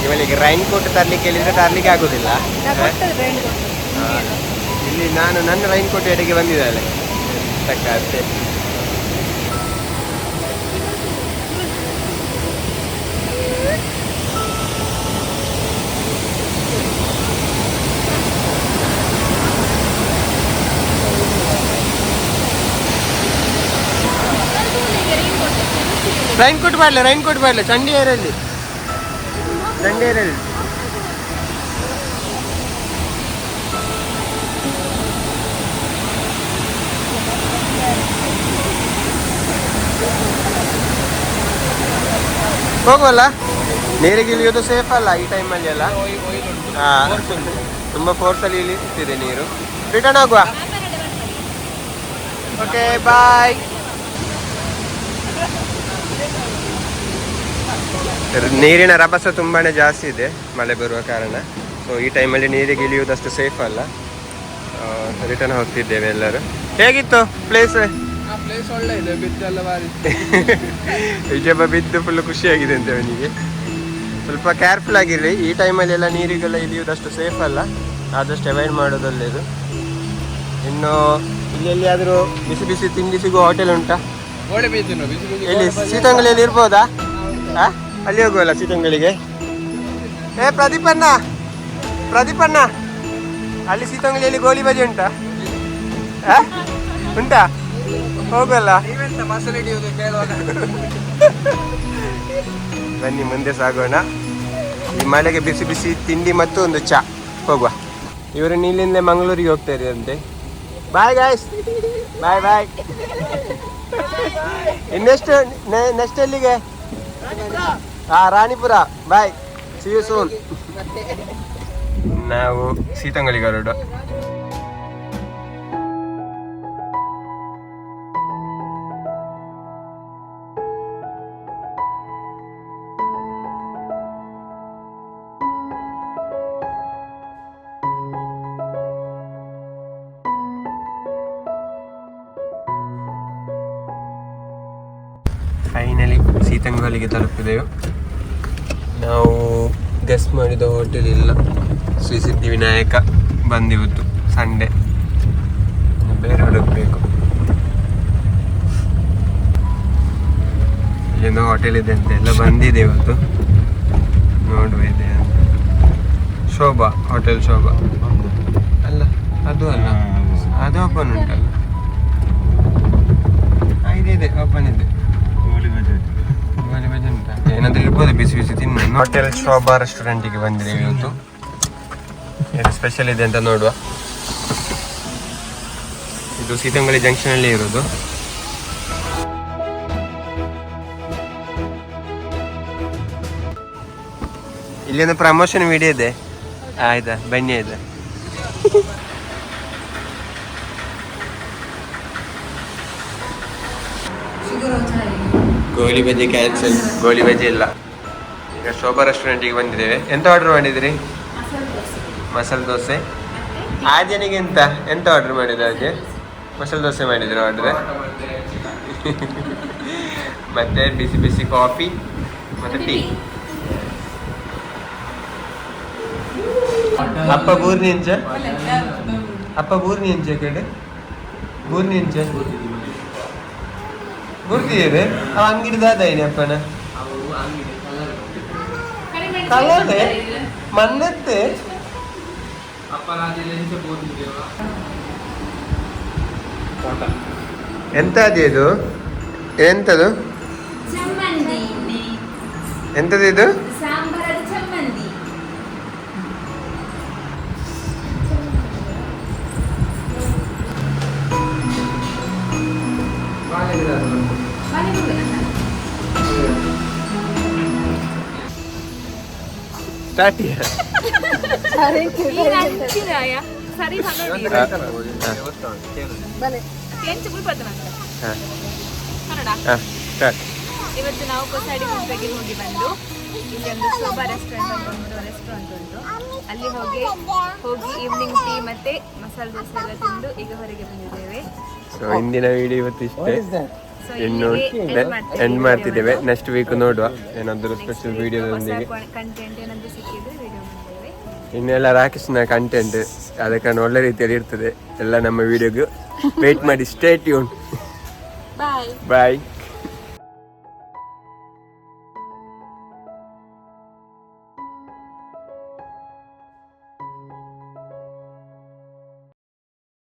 ಇವಳಿಗೆ ರೈನ್ ಕೋಟ್ ತರ್ಲಿಕ್ಕೆ ಹೇಳಿದ್ರೆ ತರ್ಲಿಕ್ಕೆ ಆಗುದಿಲ್ಲ. ಇಲ್ಲಿ ನಾನು ನನ್ನ ರೈನ್ ಕೋಟ್ ಎಡೆಗೆ ಬಂದಿದ್ದಾಳೆ ಅಷ್ಟೇ. ರೈನ್ ಕೋಟ್ ಬರಲ್ಲ ಚಂಡಿಯರಲ್ಲಿ ಹೋಗುವಲ್ಲ. ನೀರಿಗೆ ಇಳಿಯೋದು ಸೇಫ್ ಅಲ್ಲ ಈ ಟೈಮಲ್ಲಿ ಎಲ್ಲ. ತುಂಬ ಫೋರ್ಸಲ್ಲಿ ಇಳಿಯುತ್ತಿದೆ ನೀರು. ರಿಟರ್ನ್ ಹೋಗುವ. Okay bye. ನೀರಿನ ರಭಸ ತುಂಬಾನೇ ಜಾಸ್ತಿ ಇದೆ ಮಳೆ ಬರುವ ಕಾರಣ. ಸೊ ಈ ಟೈಮಲ್ಲಿ ನೀರಿಗೆ ಇಳಿಯುವುದಷ್ಟು ಸೇಫ್ ಅಲ್ಲ. ರಿಟರ್ನ್ ಹೋಗ್ತಿದ್ದೇವೆ ಎಲ್ಲರೂ. ಹೇಗಿತ್ತು ಪ್ಲೇಸ್? ಪ್ಲೇಸ್ ಒಳ್ಳೆ ಇದೆ, ಬಿದ್ದೆಲ್ಲ ಬಾರಿ. ವಿಜಯಬ್ಬ ಬಿದ್ದು ಫುಲ್ ಖುಷಿಯಾಗಿದೆ ಅಂತ ಅವನಿಗೆ. ಸ್ವಲ್ಪ ಕೇರ್ಫುಲ್ ಆಗಿರ್ರಿ, ಈ ಟೈಮಲ್ಲಿ ಎಲ್ಲ ನೀರಿಗೆಲ್ಲ ಇಳಿಯುವುದಷ್ಟು ಸೇಫ್ ಅಲ್ಲ, ಆದಷ್ಟು ಅವಾಯ್ಡ್ ಮಾಡೋದು ಒಳ್ಳೆಯದು. ಇನ್ನು ಇಲ್ಲಿ ಎಲ್ಲಿಯಾದರೂ ಬಿಸಿ ಬಿಸಿ ತಿಂಡಿ ಸಿಗುವ ಹೋಟೆಲ್ ಉಂಟಾ? ಎಲ್ಲಿ ಸೀತಂಗಲಿಯಲ್ಲಿ ಇರ್ಬೋದಾ? ಅಲ್ಲಿ ಹೋಗುವಲ್ಲ ಸೀತಂಗಳಿಗೆ. ಪ್ರದೀಪಣ್ಣ ಅಲ್ಲಿ ಸೀತಂಗಲಿಯಲ್ಲಿ ಗೋಳಿ ಬಜೆ ಉಂಟಾ? ಉಂಟಾ? ಹೋಗಲ್ಲ. ಬನ್ನಿ ಮುಂದೆ ಸಾಗೋಣ. ಈ ಮಳೆಗೆ ಬಿಸಿ ಬಿಸಿ ತಿಂಡಿ ಮತ್ತು ಒಂದು ಚಾ. ಹೋಗುವ. ಇವರು ಇಲ್ಲಿಂದ ಮಂಗಳೂರಿಗೆ ಹೋಗ್ತಾ ಇರಂತೆ. ಬಾಯ್ ಗಾಯ್ಸ್, ಬಾಯ್. ಇನ್ನೆಷ್ಟು ನೆಕ್ಸ್ಟ್ ಎಲ್ಲಿಗೆ? ರಾಣಿಪುರ. ಬಾಯ್, ಸಿ ಯು ಸೂನ್. ನಾವು ಸೀತಂಗಲಿಗೆ ಹೊರಡು. ಫೈನಲಿ ಸೀತಂಗಲಿಗೆ ತಲುಪಿದೆವು. ನಾವು ಗೆಸ್ ಮಾಡಿದ ಹೋಟೆಲ್ ಇಲ್ಲ. ಶ್ರೀ ಸಿದ್ಧಿವಿನಾಯಕ ಬಂದಿವತ್ತು ಸಂಡೇ, ಬೇರೆ ಹುಡುಕಬೇಕು. ಇಲ್ಲೇನೋ ಹೋಟೆಲ್ ಇದೆ ಅಂತ ಎಲ್ಲ ಬಂದಿದೆ ಇವತ್ತು, ನೋಡುವ ಇದೆ. ಶೋಭಾ ಹೋಟೆಲ್, ಶೋಭಾ ಅಲ್ಲ ಅದು ಅಲ್ಲ, ಅದು ಓಪನ್ ಉಂಟಲ್ಲ. ಇದೆ ಓಪನ್ ಇದೆ. ಏನಾದ್ರೂ ಇರ್ಬೋದು ಬಿಸಿ ಬಿಸಿ ತಿನ್ನು. ಹೋಟೆಲ್ ಶೋಭಾ ರೆಸ್ಟೋರೆಂಟಿಗೆ ಬಂದಿದ್ದೇವೆ ಇವತ್ತು. ಏನು ಸ್ಪೆಷಲ್ ಇದೆ ಅಂತ ನೋಡುವ. ಇದು ಸೀತಂಗಲಿ ಜಂಕ್ಷನ್ ಅಲ್ಲಿ ಇರೋದು. ಇಲ್ಲಿ ಒಂದು ಪ್ರಮೋಷನ್ ವಿಡಿಯೋ ಇದೆ, ಆಯ್ತಾ? ಬನ್ನಿ ಆಯ್ತಾ. ಗೋಳಿ ಬಜ್ಜಿ ಕ್ಯಾನ್ಸಲ್, ಗೋಳಿ ಬಜ್ಜಿ ಇಲ್ಲ. ಈಗ ಶೋಭಾ ರೆಸ್ಟೋರೆಂಟಿಗೆ ಬಂದಿದ್ದೇವೆ. ಎಂತ ಆರ್ಡರ್ ಮಾಡಿದ್ರಿ? ಮಸಾಲೆ ದೋಸೆ. ಆದ್ಯನಿಗೆ ಎಂತ ಆರ್ಡರ್ ಮಾಡಿದ್ರು? ಆದ್ಯ ಮಸಾಲೆ ದೋಸೆ ಮಾಡಿದ್ರು ಆರ್ಡ್ರೆ. ಮತ್ತೆ ಬಿಸಿ ಬಿಸಿ ಕಾಫಿ ಮತ್ತೆ ಟೀ. ಅಪ್ಪ ಬೂರ್ನಿ ಇಂಚ ಕಡೆ ಬೂರ್ನಿ ಇಂಚ ಗುರ್ತಿದೆ. ಅವ ಅಂಗಡಿದಾದೈನೆ ಅಪ್ಪನ ಕಲ್ಲದೆ ಮನ್ನತ್ತೆ. ಎಂತ ಇದು? ಎಂತದು ಎಂತದು ಇದು? ಇವತ್ತು ನಾವು ಕೊಸಾಡಿ ಗುಂಪೆಗೆ ಹೋಗಿ ಬಂದು ಇಲ್ಲಿ ಒಂದು ಶೋಭಾ ರೆಸ್ಟೋರೆಂಟ್ ಅಂತ ಒಂದು ರೆಸ್ಟೋರೆಂಟ್ ಉಂಟು. ಅಲ್ಲಿ ಹೋಗಿ ಈವ್ನಿಂಗ್ ಟೀ ಮತ್ತೆ ಮಸಾಲೆ ದೋಸೆ ಎಲ್ಲ ತಿಂದು ಈಗ ಹೊರಗೆ ಬಂದಿದ್ದೇವೆ. ಸೊ ಇಂದಿನ ವಿಡಿಯೋ ಇವತ್ತು ಇಷ್ಟೇ. ಇನ್ನು ಎಂಡ್ ಮಾಡ್ತಿದ್ದೇವೆ. ನೆಕ್ಸ್ಟ್ ವೀಕ್ ನೋಡುವ ಏನಾದರೂ ಸ್ಪೆಷಲ್ ವಿಡಿಯೋದೊಂದಿಗೆ. ಕಂಟೆಂಟ್ ಏನಾದರೂ ಸಿಕ್ಕಿದ್ರೆ ವಿಡಿಯೋ ಮಾಡ್ತೇವೆ. ಇನ್ನೆಲ್ಲ ರಾಕೇಶ್ನ ಕಂಟೆಂಟ್ ಅದ ಕಾರಣ ಒಳ್ಳೆ ರೀತಿಯಲ್ಲಿ ಇರ್ತದೆ ಎಲ್ಲ ನಮ್ಮ ವಿಡಿಯೋಗೆ. ವೇಟ್ ಮಾಡಿ. Stay tune. ಬಾಯ್. ಬಾಯ್.